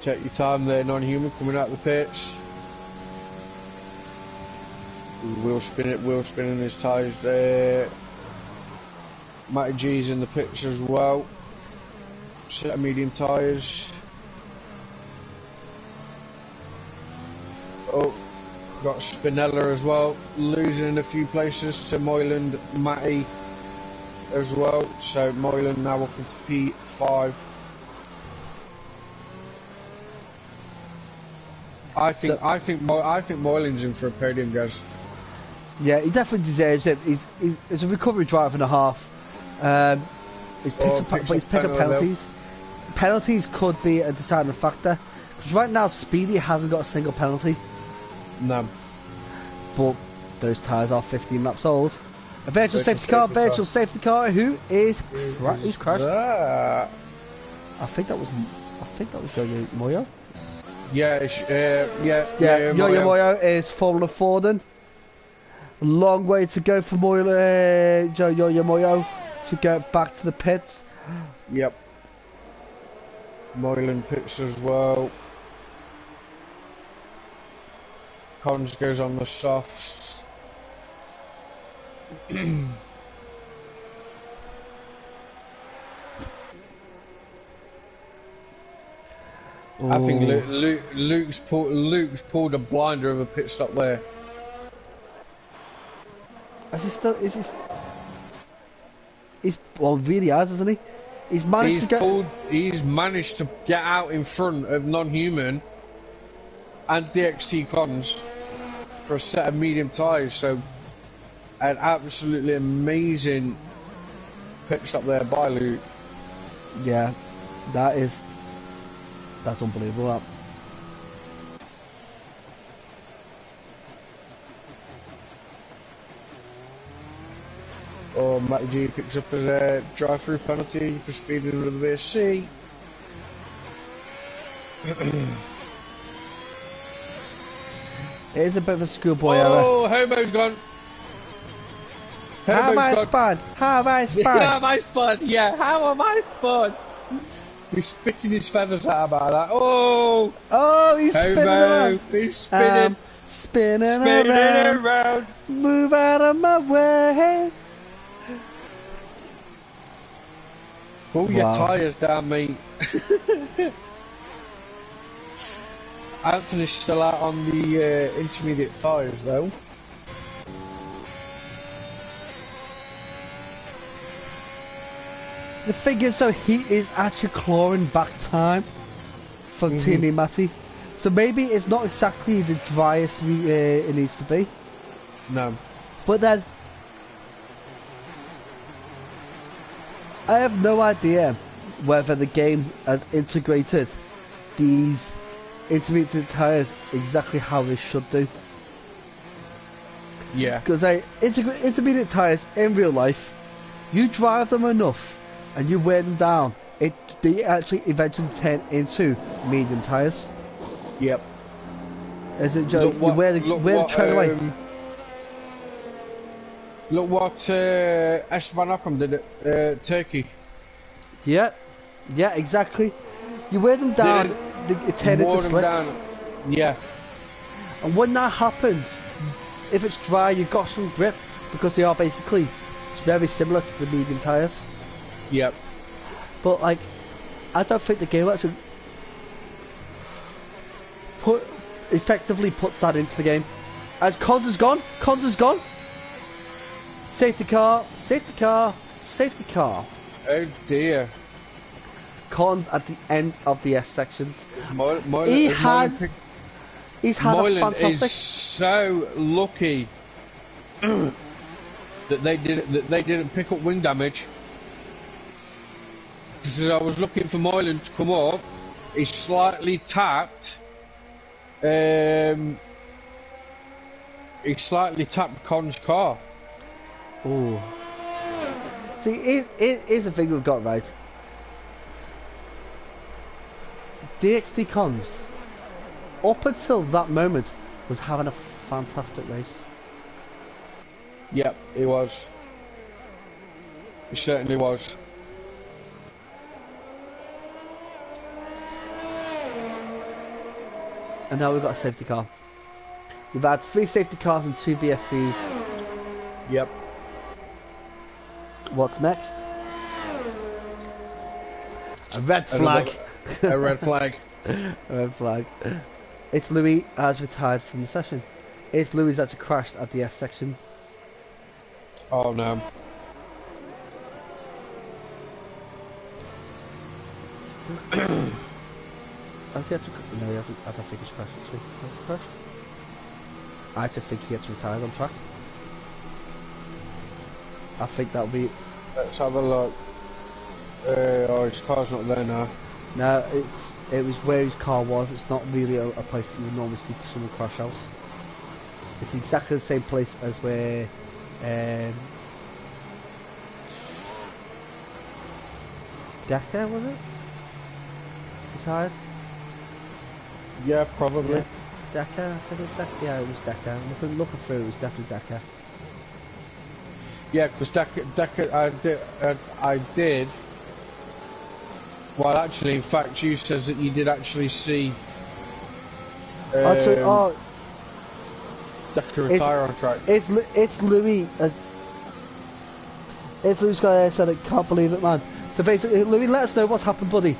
Check your time there, non-human coming out the pits. Wheel spinning his tyres there. Matty G's in the pits as well. Set of medium tyres. Oh, got Spinella as well, losing in a few places to Moyland, Matty as well. So Moyland now up into P5. I think Moylan's in for a podium, guys. Yeah, he definitely deserves it. He's a recovery driver and a half. He's picked up penalties. Penalties could be a deciding factor because right now Speedy hasn't got a single penalty. No. But those tyres are 15 laps old. A virtual safety car. Who is who's crashed? I think that was Yo-Yo Moyo. Yeah, Yo-Yo Moyo is falling off Forden. A long way to go for Yo-Yo Moyo to get back to the pits. Yep. Moyland pits as well. Cons goes on the softs. I think Luke's pulled a blinder of a pit stop there. He's well, really has, hasn't he? He's managed to get out in front of non-human and DXT Cons for a set of medium tyres. So an absolutely amazing pit stop there by Luke. Yeah, that's unbelievable. That. Oh, Matty G picks up as a drive-through penalty for speeding under the VSC. It is a bit of a schoolboy error. Oh, Hobo's gone. How am I Hobo's spun? How am I spun? How am I spun? Yeah, how am I spun? He's spitting his feathers out about that. Oh! Oh, he's spinning around. He's spinning. Spinning around. Move out of my way. Pull your tyres down, mate. Anthony's still out on the intermediate tyres, though. The thing is, though, he is actually clawing back time from TNA Matty. So maybe it's not exactly the driest it needs to be. No. But then, I have no idea whether the game has integrated these intermediate tyres exactly how they should do. Yeah. Because intermediate tyres in real life, you drive them enough and you wear them down, they actually eventually turn into medium tyres. Yep. Is it Joe? You wear the tread away. Look what Esteban Ockham did at Turkey. Yeah, yeah, exactly. You wear them down, they turn into slicks. Yeah. And when that happens, if it's dry, you've got some grip because they are basically very similar to the medium tyres. Yep. But like, I don't think the game actually effectively puts that into the game. As Cons is gone. Cons is gone. Safety car. Safety car. Safety car. Oh dear. Cons at the end of the S sections. He's had a fantastic. Is so lucky that they didn't pick up wing damage. Because I was looking for Moylan to come up, he slightly tapped. He slightly tapped Con's car. Oh. See, here's the thing we've got right. DXT Cons, up until that moment, was having a fantastic race. Yep, he was. He certainly was. And now we've got a safety car. We've had 3 safety cars and 2 VSCs. Yep. What's next? A red flag. A red flag. A red flag. It's Louis has retired from the session. It's Louis that's crashed at the S section. Oh no. Has he had to? No, he hasn't. I don't think he's crashed actually. Has he crashed? I actually think he had to retire on track. I think that'll be. Let's have a look. Oh, his car's not there now. No, it was where his car was. It's not really a place that you would normally see someone crash out. It's exactly the same place as where Decker, was it? Retired? Yeah, probably. Yeah. Decker, I think it was Decker. Yeah, it was Decker. Looking through, it was definitely Decker. Yeah, because Decker, I did. Well, actually, in fact, you says that you did actually see. Actually, Decker retire on track. It's Louis. It's Louis guy said it. Can't believe it, man. So basically, Louis, let us know what's happened, buddy.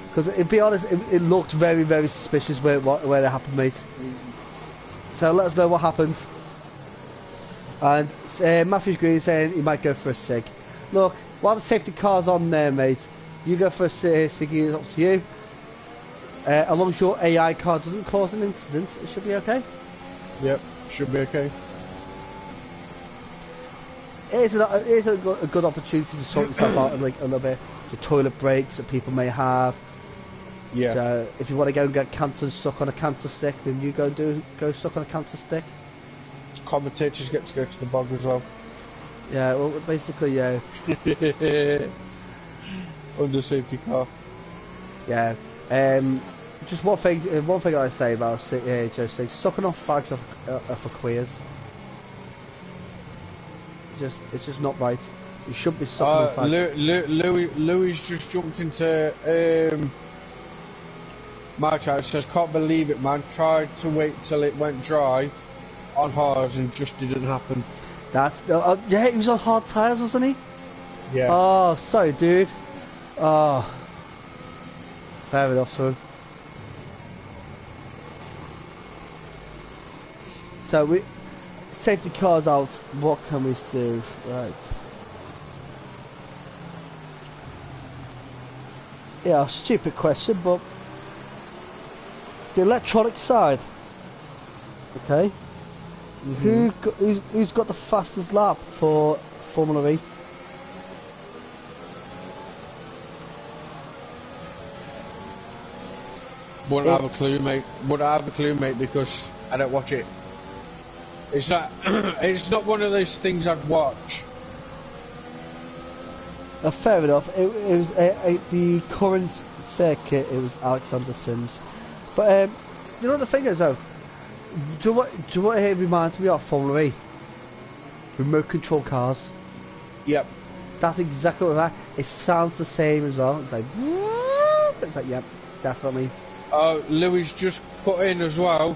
Because to be honest, it looked very, very suspicious where it happened, mate. So let us know what happened. And Matthews Green saying he might go for a sig. Look, while the safety car's on there, mate, you go for a sig. It's up to you. As long as your AI car doesn't cause an incident, it should be okay. Yep, should be okay. It is a good opportunity to sort yourself out like a little bit. The toilet breaks that people may have. Yeah. So if you want to go and get cancer and suck on a cancer stick, then you go suck on a cancer stick. Commentators get to go to the bog as well. Yeah, well, basically, yeah. Under safety car. Yeah. Just one thing I say about Joe saying sucking off fags are for queers. It's just not right. You shouldn't be sucking off fags. Louis just jumped into my chat. Says, can't believe it, man. Tried to wait till it went dry on hards and just didn't happen. That's yeah, he was on hard tyres, wasn't he? Yeah. Oh, sorry, dude. Oh, fair enough, son. So safety cars out. What can we do? Right. Yeah, stupid question, but the electronic side. Okay. Who's got the fastest lap for Formula E? Wouldn't have a clue, mate. Wouldn't have a clue, mate, because I don't watch it. It's not. It's not one of those things I'd watch. Fair enough. It was the current circuit. It was Alexander Sims, but you know what the thing is though. Do you know what it reminds me of Formula E? Remote control cars. Yep. That's exactly what that. It sounds the same as well. It's like yep, definitely. Louis just put in as well.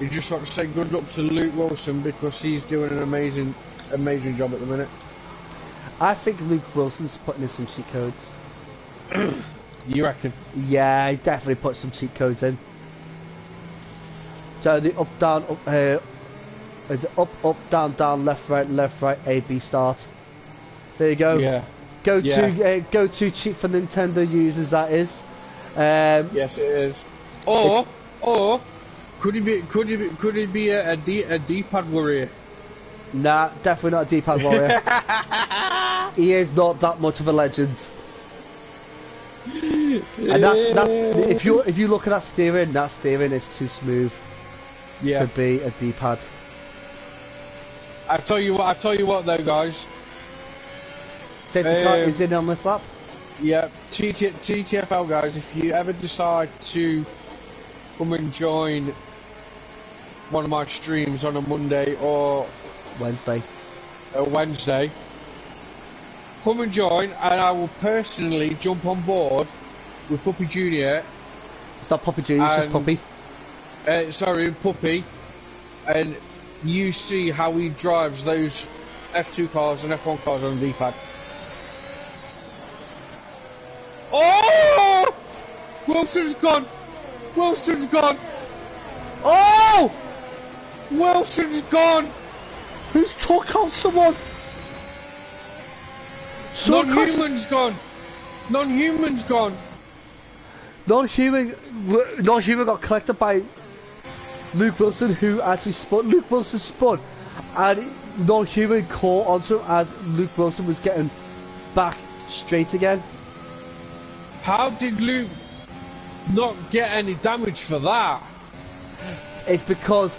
You just want to say good luck to Luke Wilson because he's doing an amazing job at the minute. I think Luke Wilson's putting in some cheat codes. You reckon? Yeah, he definitely put some cheat codes in. So the up down it's up down left right A B start. There you go. Yeah. Go to cheat for Nintendo users. That is. Yes, it is. Or could he be a D-pad warrior? Nah, definitely not a D-pad warrior. He is not that much of a legend. And that's if you look at that steering is too smooth to be a D-pad. I tell you what though, guys. Safety car is in on this lap. Yeah, TTFL guys, if you ever decide to come and join one of my streams on a Monday or Wednesday, come and join, and I will personally jump on board with Puppy Junior. It's not Puppy Junior, it's just Puppy. Sorry, Puppy, and you see how he drives those F2 cars and F1 cars on the D-pad. Oh! Wilson's gone! Wilson's gone! Oh! Wilson's gone! Who's took out someone? Non-human's gone! Non-human's gone! Non-human got collected by Luke Wilson, who actually spun. Luke Wilson spun, and non-human caught onto him as Luke Wilson was getting back straight again. How did Luke not get any damage for that? It's because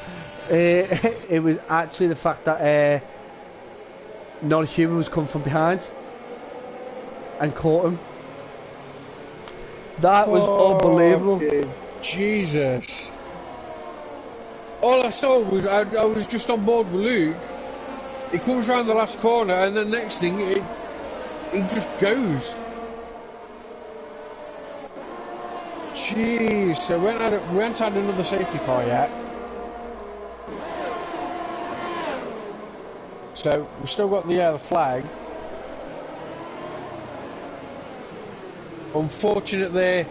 it was actually the fact that non-human was coming from behind and caught him. That was unbelievable. Jesus. All I saw was I was just on board with Luke. He comes around the last corner, and the next thing he just goes. Jeez, so we haven't had another safety car yet. So we've still got the flag. Unfortunate there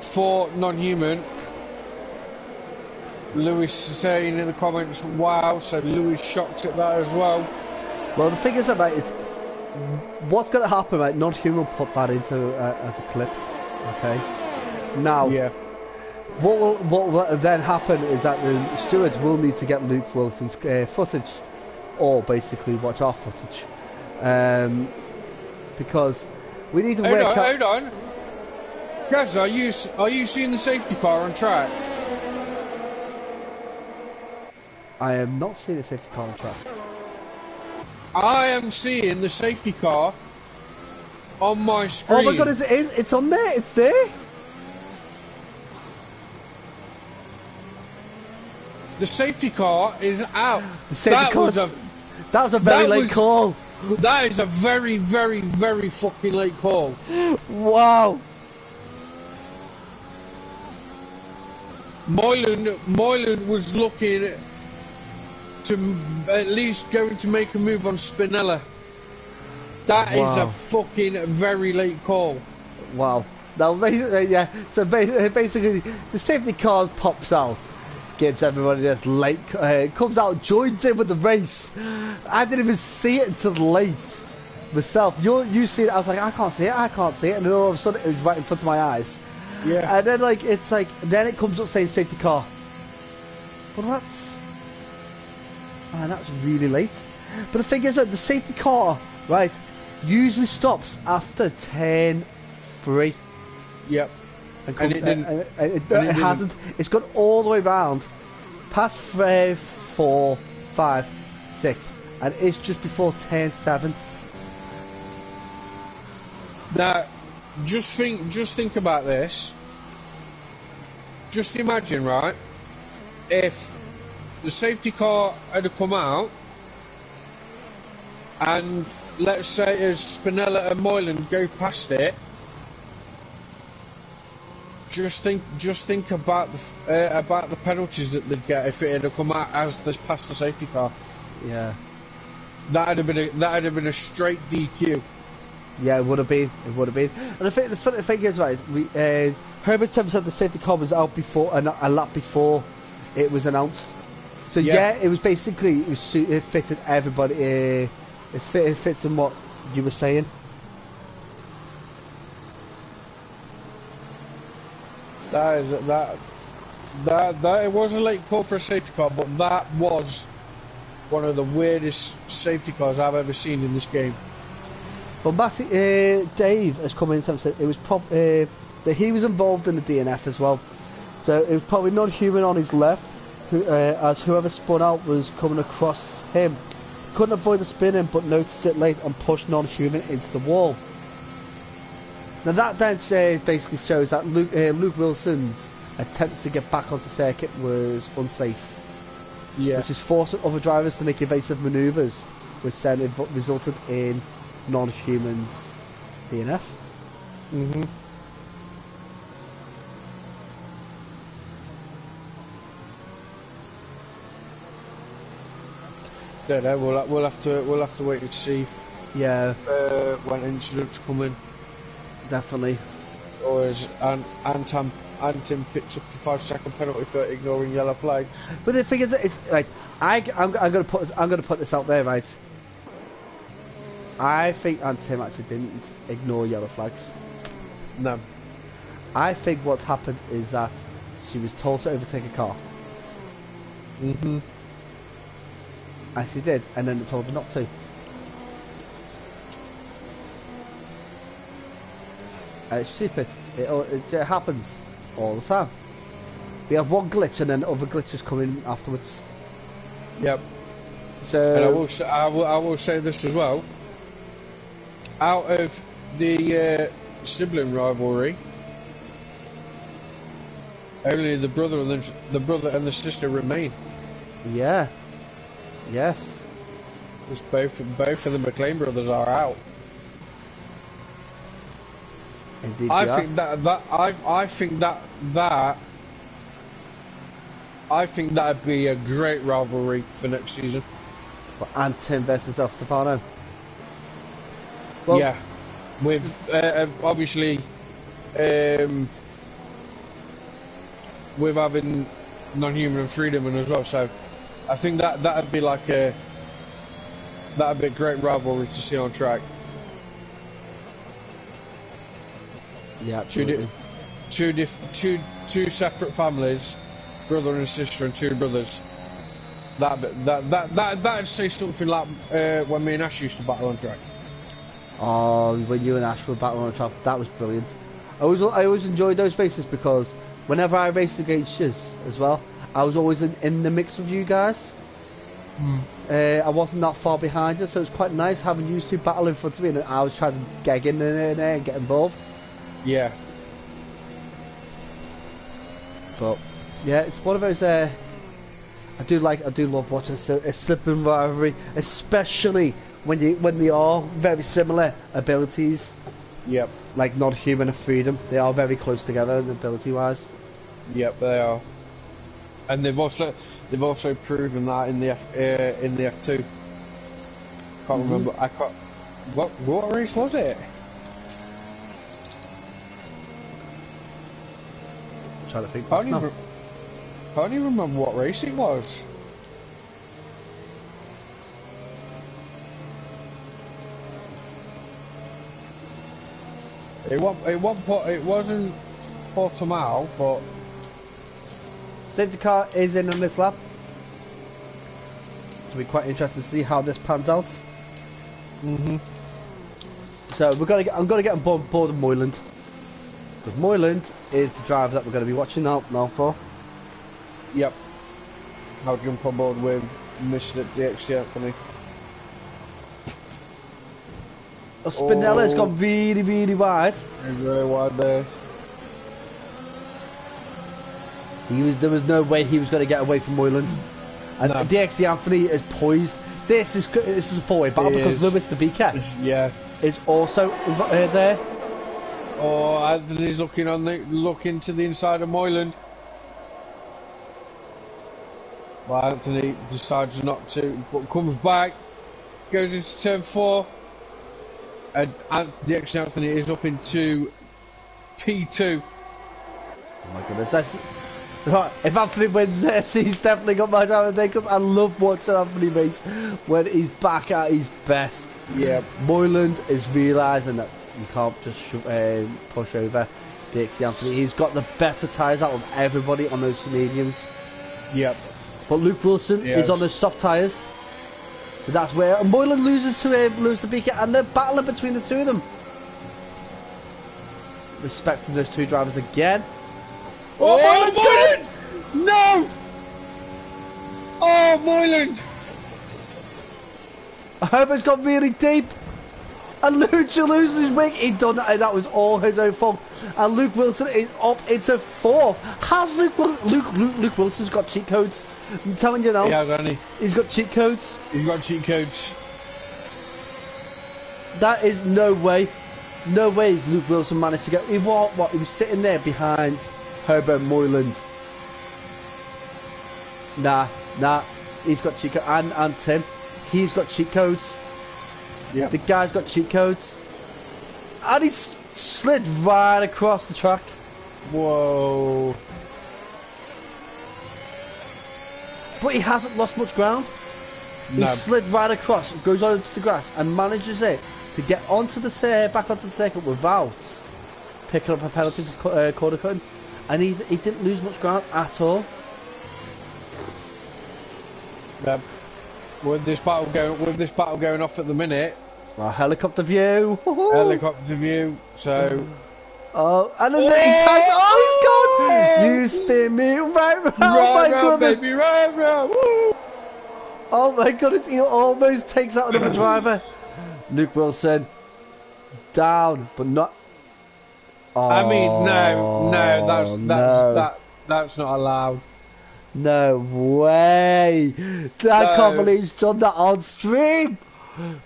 for non-human. Lewis saying in the comments, wow, so Lewis shocked at that as well. Well, the thing is about it, what's going to happen, right? Non-human put that into as a clip. Okay. Now, what will then happen is that the stewards will need to get Luke Wilson's footage, or basically watch our footage, because we need to work out. Hold on, guys, are you seeing the safety car on track? I am not seeing the safety car on track. I am seeing the safety car on my screen. Oh my god, it's on there, it's there. The safety car is out. The safety car. That was a very late call. That is a very, very, very fucking late call. Wow. Moylan was looking to at least going to make a move on Spinella. That is a fucking very late call. Wow. Now, yeah. So basically, the safety car pops out, gives everybody this late, comes out, joins in with the race. I didn't even see it until late myself. You see it? I was like, I can't see it, and then all of a sudden it was right in front of my eyes. Yeah. And then then it comes up saying safety car. Well, that's really late. But the thing is that the safety car, right, usually stops after 10-3. Yep. And it didn't. It hasn't. It's gone all the way round, past 3, 4, 5, 6, and it's just before 10-7. Now, just think about this. Just imagine, right? If the safety car had come out, and let's say as Spinella and Moylan go past it. Just think about the penalties that they'd get if it had come out as they passed the safety car. Yeah. That'd have been a straight DQ. Yeah, it would have been. And the thing is, right, Herbert said the safety car was out before a lap before it was announced. So yeah, it was basically it fitted everybody. It fits in what you were saying. That it was a late call for a safety car, but that was one of the weirdest safety cars I've ever seen in this game. Well, Dave has come in and said it was that he was involved in the DNF as well, so it was probably non-human on his left, as whoever spun out was coming across him. Couldn't avoid the spinning, but noticed it late and pushed non-human into the wall. Now that then basically shows that Luke Wilson's attempt to get back onto circuit was unsafe. Yeah. Which is forcing other drivers to make evasive manoeuvres, which then resulted in non-humans DNF. Mhm. Don't know. We'll have to wait and see. Yeah. When incidents come in. Definitely. Or as Antim picks up the 5-second penalty for ignoring yellow flags. But the thing is, it's right. I'm gonna put this out there, right? I think Antim actually didn't ignore yellow flags. No. I think what's happened is that she was told to overtake a car. Mhm. And she did, and then it told her not to. It's stupid. It happens all the time. We have one glitch, and then other glitches come in afterwards. Yep. So. And I will say this as well. Out of the sibling rivalry, only the brother and the sister remain. Yeah. Yes. Because both of the McLean brothers are out. Indeed, I think that'd be a great rivalry for next season. Well, Antim versus El Stefano. Well, yeah, with obviously with having non-human and freedom and as well. So I think that'd be like that'd be a great rivalry to see on track. Yeah, absolutely. Two separate families, brother and sister, and two brothers. That'd say something like when me and Ash used to battle on track. Oh, when you and Ash were battling on track, that was brilliant. I always enjoyed those races because whenever I raced against you as well, I was always in the mix with you guys. I wasn't that far behind you, so it was quite nice having you two battle in front of me, and I was trying to get in there and get involved. Yeah. But yeah, it's one of those. I do love watching a sibling rivalry, especially when they are very similar abilities. Yep. Like non-human and freedom, they are very close together ability-wise. Yep, they are. And they've also proven that in the F2. Can't remember. I can't. What race was it? I'm trying to think. Can't even remember what race it was. It wasn't Portimao, but Safety car is in on this lap. It'll be quite interesting to see how this pans out. So I'm gonna get on board of Moyland, because Moyland is the driver that we're going to be watching now for. Yep. I'll jump on board with Mr. DXT Anthony. Oh, Spinella's gone really, really wide. He's very wide there. There was no way he was going to get away from Moyland. And No. DXT Anthony is poised. This is a four-way battle because Lewis the Beaker is also there. Oh, Anthony's looking to the inside of Moyland. Well, Anthony decides not to, but comes back, goes into turn 4, and DXT Anthony is up into P2. Oh my goodness, right, if Anthony wins this, he's definitely got my driver there, because I love watching Anthony race when he's back at his best. Yeah. Moyland is realising that you can't just push over DXT Anthony. He's got the better tyres out of everybody on those mediums. Yep. But Luke Wilson is on those soft tyres. So that's where Moyland loses to Lewis the Beaker, and they're battling between the two of them. Respect from those two drivers again. Oh, Moyland's Moyland! No! Oh, Moyland! Herbert's got really deep. And Lucha loses his wing. He done that. That was all his own fault. And Luke Wilson is up into 4th. Has Luke Wilson's got cheat codes? I'm telling you now. He has, hasn't he? He's got cheat codes. He's got cheat codes. That is no way. No way is Luke Wilson managed to get. He was sitting there behind Herbert Moyland. Nah. He's got cheat codes. And Tim. He's got cheat codes. Yeah. The guy's got cheat codes. And he's slid right across the track. Whoa. But he hasn't lost much ground. No. He slid right across, goes over to the grass, and manages it to get onto the back onto the circuit without picking up a penalty for corner cutting. And he didn't lose much ground at all. Yeah. With this battle going off at the minute. Well, helicopter view. Helicopter view. So. Oh, and then he tags. Oh, he's gone. You spin me right round. Oh my goodness, baby, right round. Woo. Oh my goodness, he almost takes out another driver. Luke Wilson down, but not. Oh, I mean, no, that's not allowed. No way! I can't believe he's done that on stream,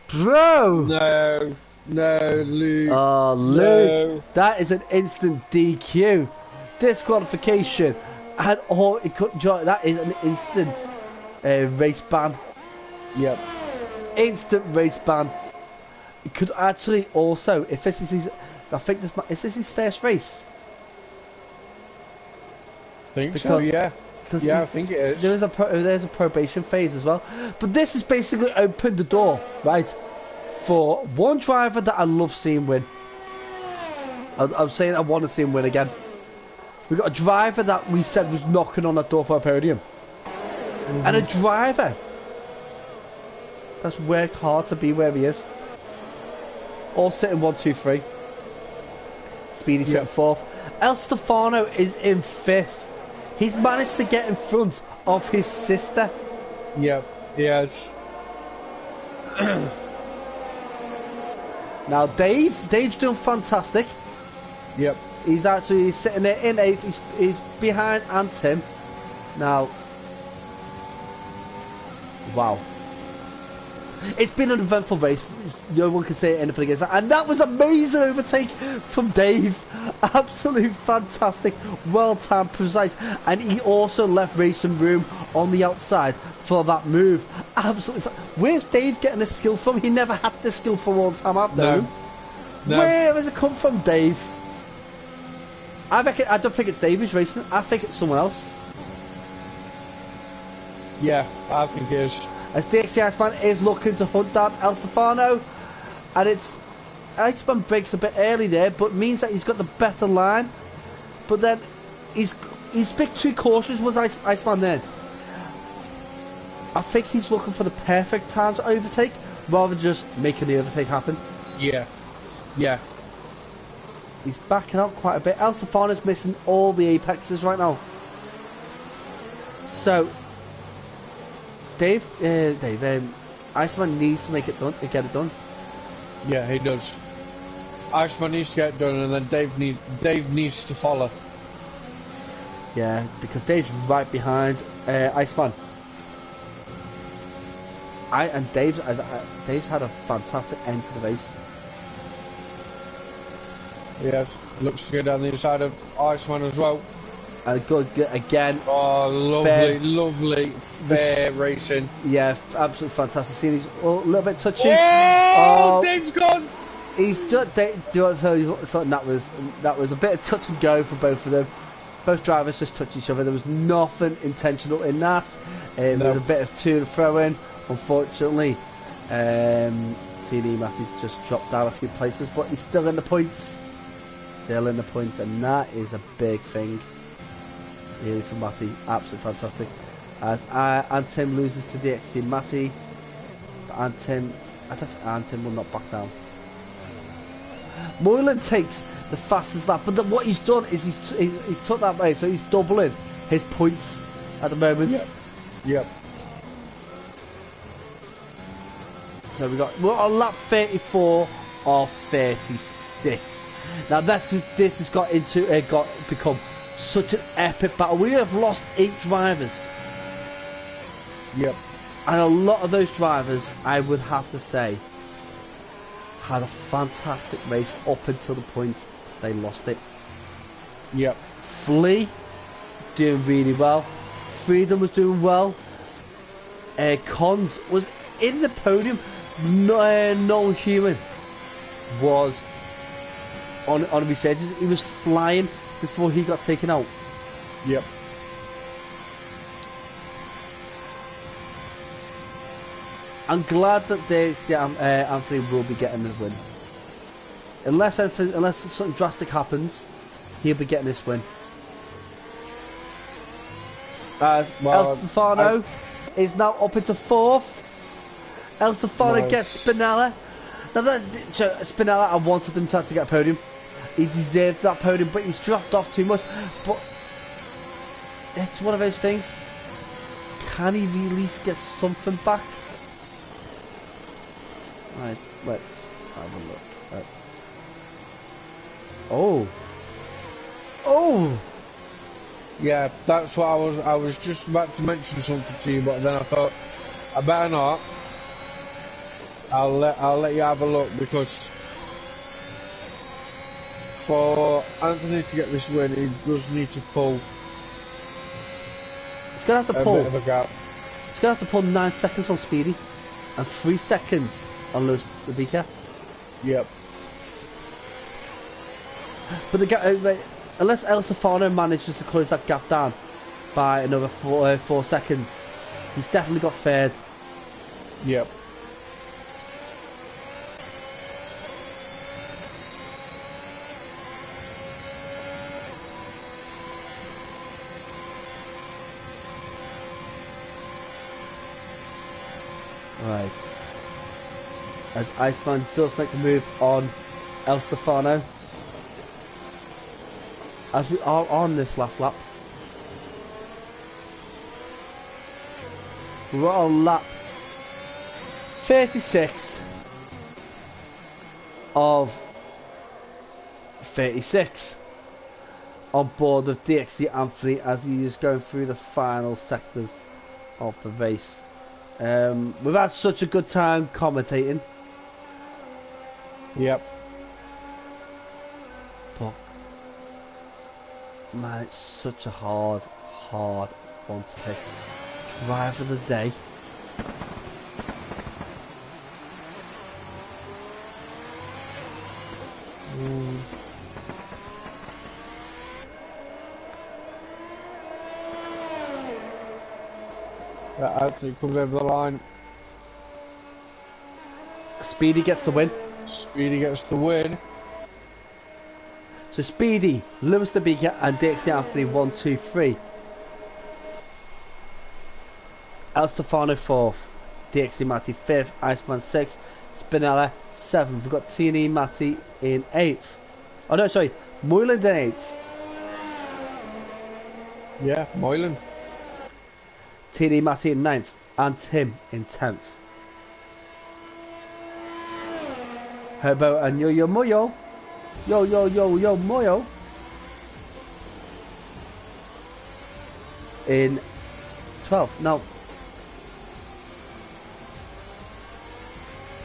bro. No, Luke. Oh, Luke, that is an instant DQ, disqualification, and he couldn't join. That is an instant race ban. Yep. Instant race ban. He could actually also, if this is his, I think is this his first race? So, yeah. Yeah, I think it is. There's a probation phase as well, but this has basically opened the door, right, for one driver that I love seeing win. I'm saying I want to see him win again. We got a driver that we said was knocking on that door for a podium, and a driver that's worked hard to be where he is. All sitting 1, 2, 3. Speedy sitting 4th. El Stefano is in 5th. He's managed to get in front of his sister. Yep, he has. Now Dave's doing fantastic. Yep. He's sitting there in 8th. He's behind Tim. Now Wow. It's been an eventful race. No one can say anything against that. And that was amazing overtake from Dave. Absolute fantastic. Well timed, precise. And he also left racing room on the outside for that move. Absolutely. Where's Dave getting this skill from? He never had this skill for all time, I've known. No. Where has it come from, Dave? I don't think it's Dave who's racing. I think it's someone else. Yeah, I think it is. As DXT Iceman is looking to hunt down El Stefano, and it's Iceman breaks a bit early there, but means that he's got the better line. But then he's a bit too cautious, was Iceman then. I think he's looking for the perfect time to overtake rather than just making the overtake happen. Yeah, yeah. He's backing out quite a bit. El Stefano's missing all the apexes right now. So Dave, Iceman needs to make it done, get it done. Yeah, he does. Iceman needs to get it done, and then Dave needs to follow. Yeah, because Dave's right behind Iceman. Dave's had a fantastic end to the race. Yes, looks good on the inside of Iceman as well. And good again. Oh, lovely, fair racing. Yeah, absolutely fantastic. See, he's a little bit touchy. Oh, Dave's gone. He's just. Do you want to tell you something? That was a bit of touch and go for both of them. Both drivers just touched each other. There was nothing intentional in that. There was a bit of to and throw in. Unfortunately, CD Matthews just dropped down a few places, but he's still in the points. Still in the points, and that is a big thing. Really for Matty, absolutely fantastic. As Antim loses to DXT Matty, Antim will not back down. Moylan takes the fastest lap, but then what he's done is he's took that way, so he's doubling his points at the moment. Yep. So we're on lap 34 of 36. Now this has become such an epic battle. We have lost 8 drivers. Yep. And a lot of those drivers, I would have to say, had a fantastic race up until the point they lost it. Yep. Flea doing really well. Freedom was doing well. Cons was in the podium. Noel Human was on his edges. He was flying before he got taken out. Yep. I'm glad that Anthony will be getting the win. Unless something drastic happens, he'll be getting this win. As El Stefano is now up into 4th. El Stefano gets Spinella. Now Spinella, I wanted him to actually get a podium. He deserved that podium, but he's dropped off too much. But it's one of those things. Can he really get something back? Right, let's have a look. Oh! Yeah, that's what I was just about to mention something to you, but then I thought I better not. I'll let you have a look, because for Anthony to get this win, he does need to pull. He's gonna have to pull. A bit of a gap. He's gonna have to pull 9 seconds on Speedy and 3 seconds on the Beaker. Yep. But the gap, unless El Stefano manages to close that gap down by another 4 seconds, he's definitely got 3rd. Yep. Right. As Iceman does make the move on El Stefano. As we are on this last lap. We're on lap 36 of 36 on board of DXT Anthony as he is going through the final sectors of the race. We've had such a good time commentating. Yep. But man, it's such a hard one to pick. Driver of the day. That absolutely comes over the line. Speedy gets the win. Speedy gets the win. So Speedy, Lewis the Beaker and Dixie Anthony 1, 2, 3. El Stefano 4th. DXD Matty 5th. Iceman 6th. Spinella 7th. We've got TNE Matty in 8th. Oh no, sorry. Moyland in 8th. Yeah, Moylan. TNE Matty in 9th. And Tim in 10th. Herbo and Yo Moyo. Yo Moyo. In 12th. Now,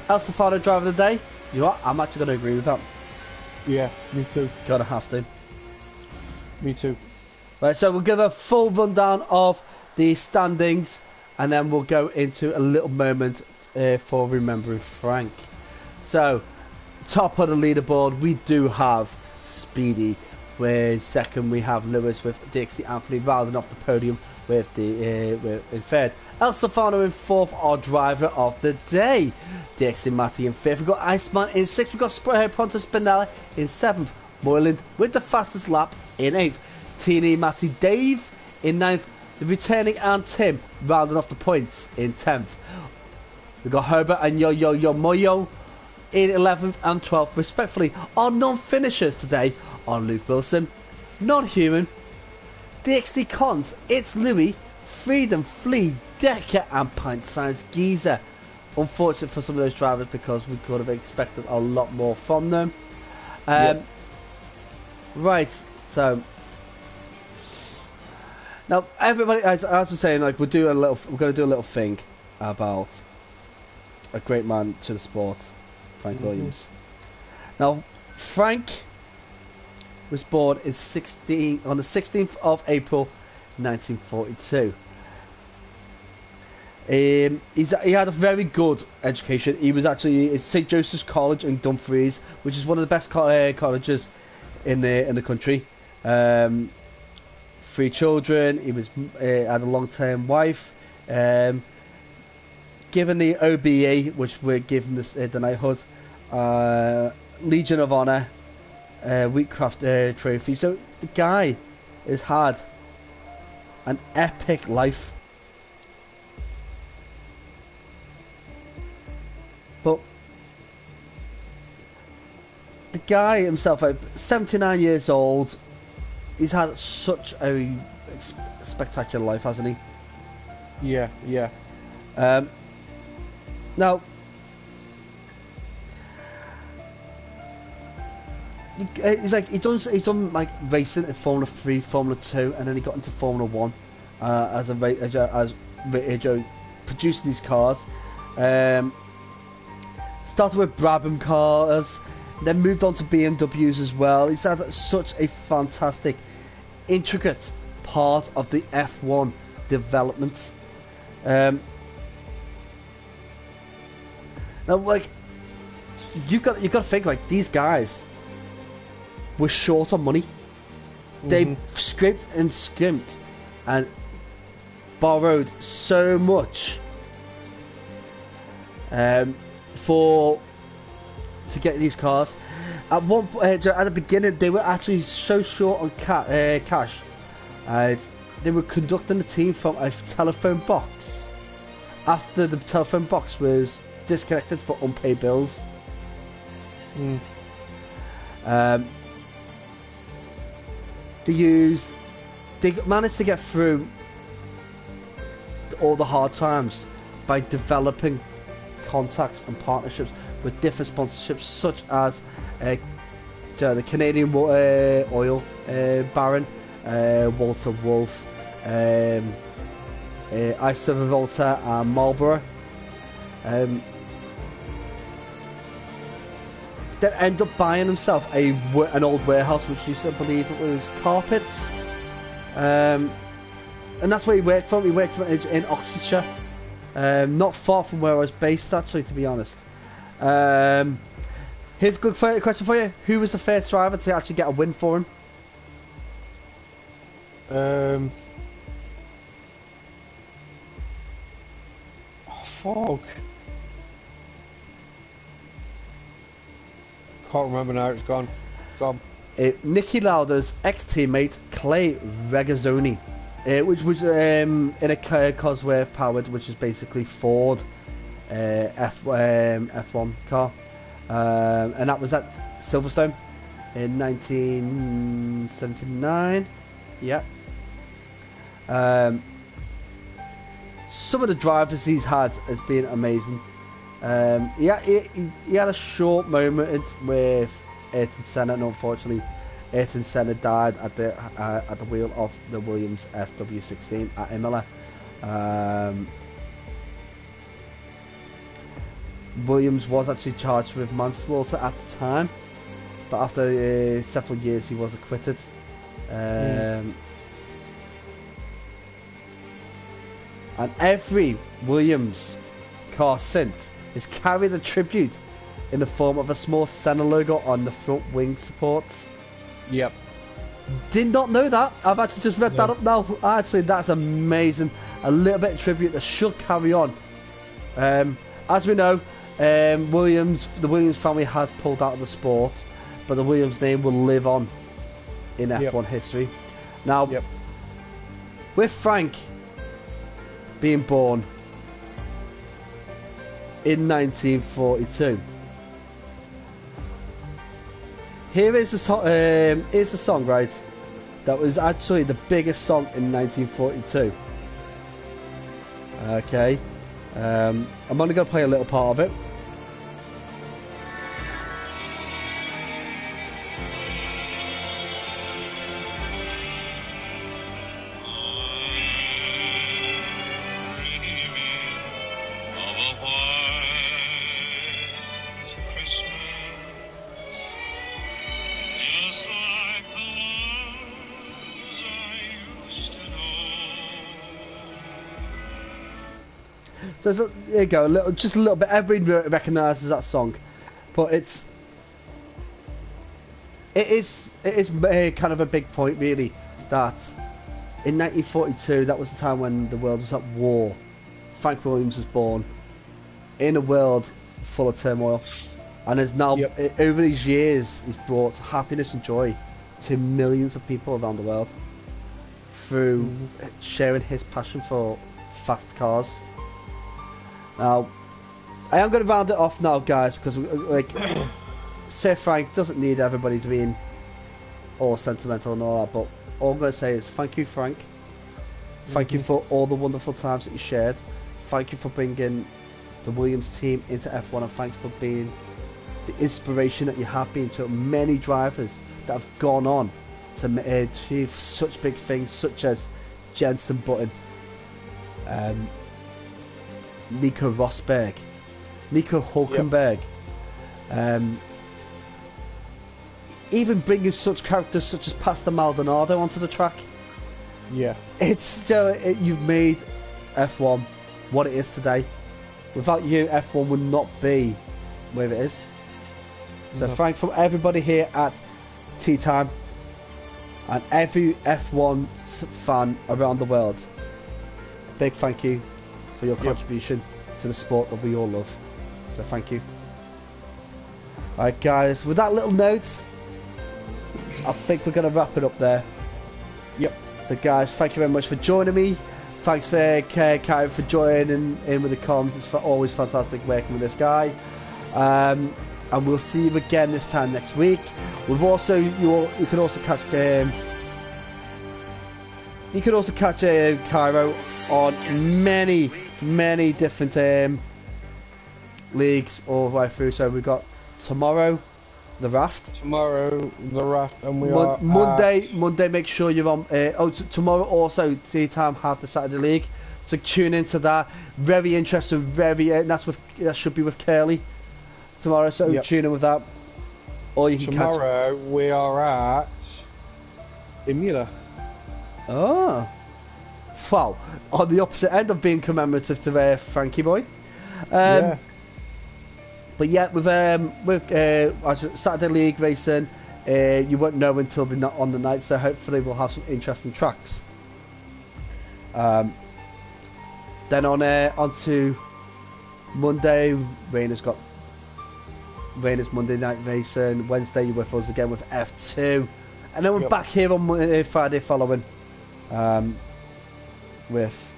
El Stefano driver of the day. You know what? I'm actually going to agree with that. Yeah, me too. Gotta have to. Me too. Right, so we'll give a full rundown of the standings and then we'll go into a little moment for remembering Frank. So, top of the leaderboard, we do have Speedy. Where second we have Lewis with Dixie Anthony rounding off the podium with the in third. El Stefano in fourth, our driver of the day. Dixie Matty in fifth. We've got Iceman in sixth. We've got Ponto Spinella in seventh. Moyland with the fastest lap in eighth. TNE Matty Dave in ninth. The returning and Tim rounding off the points in 10th. We've got Herbert and Yo Moyo in 11th and 12th respectively. Our non-finishers today are Luke Wilson, Non-Human, DXD Cons, It's Louis, Freedom, Flea, Decker and Pint-Sized Geezer. Unfortunate for some of those drivers because we could have expected a lot more from them. Yep. Right, so now everybody, as I was saying, like we're going to do a little thing about a great man to the sport, Frank Williams. Now, Frank was born on the 16th of April, 1942. He had a very good education. He was actually at St. Joseph's College in Dumfries, which is one of the best colleges in the country. 3 children. He had a long-term wife. Given the OBE, which we're given the knighthood, Legion of Honor, Wheatcraft trophy. So the guy has had an epic life. But the guy himself, 79 years old, he's had such a spectacular life, hasn't he? Yeah. Now, he's done like racing in Formula 3, Formula 2, and then he got into Formula 1 as producing these cars. Started with Brabham cars, then moved on to BMWs as well. He's had such a fantastic, intricate part of the F1 development. Now, like, you got to think, like, these guys were short on money. They scraped and skimped and borrowed so much to get these cars. At the beginning, they were actually so short on cash. They were conducting the team from a telephone box. After the telephone box was disconnected for unpaid bills. They managed to get through all the hard times by developing contacts and partnerships with different sponsorships, such as the Canadian oil baron Walter Wolf, Ice Revolta and Marlborough. Then end up buying himself an old warehouse, which used to believe it was carpets. And that's where he worked from. He worked in Oxfordshire, not far from where I was based, actually, to be honest. Here's a good question for you. Who was the first driver to actually get a win for him? Oh, fuck. Can't remember now, it's gone. Nicky Lauda's ex-teammate Clay Regazzoni, which was in a Cosworth powered, which is basically Ford F1 car, and that was at Silverstone in 1979. Yeah. Some of the drivers he's had has been amazing. He had a short moment with Ayrton Senna, and unfortunately Ayrton Senna died at the wheel of the Williams FW16 at Imola. Williams was actually charged with manslaughter at the time, but after several years he was acquitted. And every Williams car since has carried a tribute in the form of a small Senna logo on the front wing supports. Yep. Did not know that. I've actually just read that up now. Actually, that's amazing. A little bit of tribute that should carry on. As we know, the Williams family has pulled out of the sport, but the Williams name will live on in F1 history. Now, with Frank being born in 1942, here's the song, right? That was actually the biggest song in 1942. Okay, I'm only going to play a little part of it. So there you go, just a little bit. Everybody recognises that song, but it is kind of a big point, really, that in 1942, that was the time when the world was at war. Frank Williams was born in a world full of turmoil, and has now over these years he's brought happiness and joy to millions of people around the world through sharing his passion for fast cars. Now, I am going to round it off now, guys, because Sir Frank doesn't need everybody to be all sentimental and all that, but all I'm going to say is thank you, Frank. Thank you for all the wonderful times that you shared. Thank you for bringing the Williams team into F1, and thanks for being the inspiration that you have been to many drivers that have gone on to achieve such big things, such as Jenson Button, Nico Rosberg, Nico Hulkenberg, even bringing such characters such as Pastor Maldonado onto the track. Yeah, it's you've made F1 what it is today. Without you, F1 would not be where it is. So Frank, from everybody here at TeaTime and every F1 fan around the world, a big thank you for your contribution to the sport that we all love. So thank you. Alright guys, with that little note, I think we're going to wrap it up there. Yep. So guys, thank you very much for joining me. Thanks for Kai for joining in with the comms. It's always fantastic working with this guy. And we'll see you again this time next week. We've also you can also catch Cairo on many different leagues all the way through. So we've got tomorrow the raft, and we are Monday. Make sure you're on. Tomorrow also TeaTime have the Saturday League. So tune into that. Very interesting. Very. That should be with Curly tomorrow. So tune in with that. Or you can tomorrow we are at Imola. Oh. Wow. On the opposite end of being commemorative to Frankie Boy. Yeah. But yeah, with Saturday League racing, you won't know until on the night. So hopefully we'll have some interesting tracks. Then on to Monday, Rainer's Monday night racing. Wednesday you're with us again with F2, and then we're back here on Friday following, with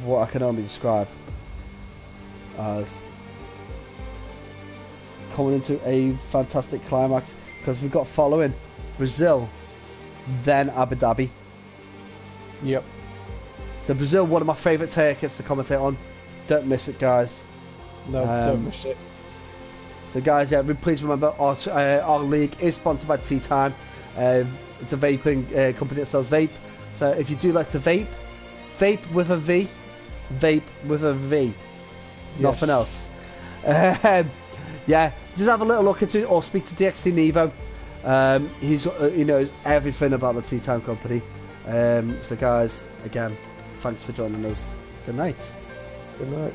what I can only describe as coming into a fantastic climax, because we've got following Brazil, then Abu Dhabi. Yep. So Brazil, one of my favourite circuits to commentate on. Don't miss it, guys. No, don't miss it. So guys, yeah, please remember our league is sponsored by TeaTime. It's a vaping company that sells vape. So if you do like to vape with a V, vape with a V. Yes. Nothing else. Yeah, just have a little look into it, or speak to DXT Nevo. He knows everything about the TeaTime company. So guys, again, thanks for joining us. Good night. Good night.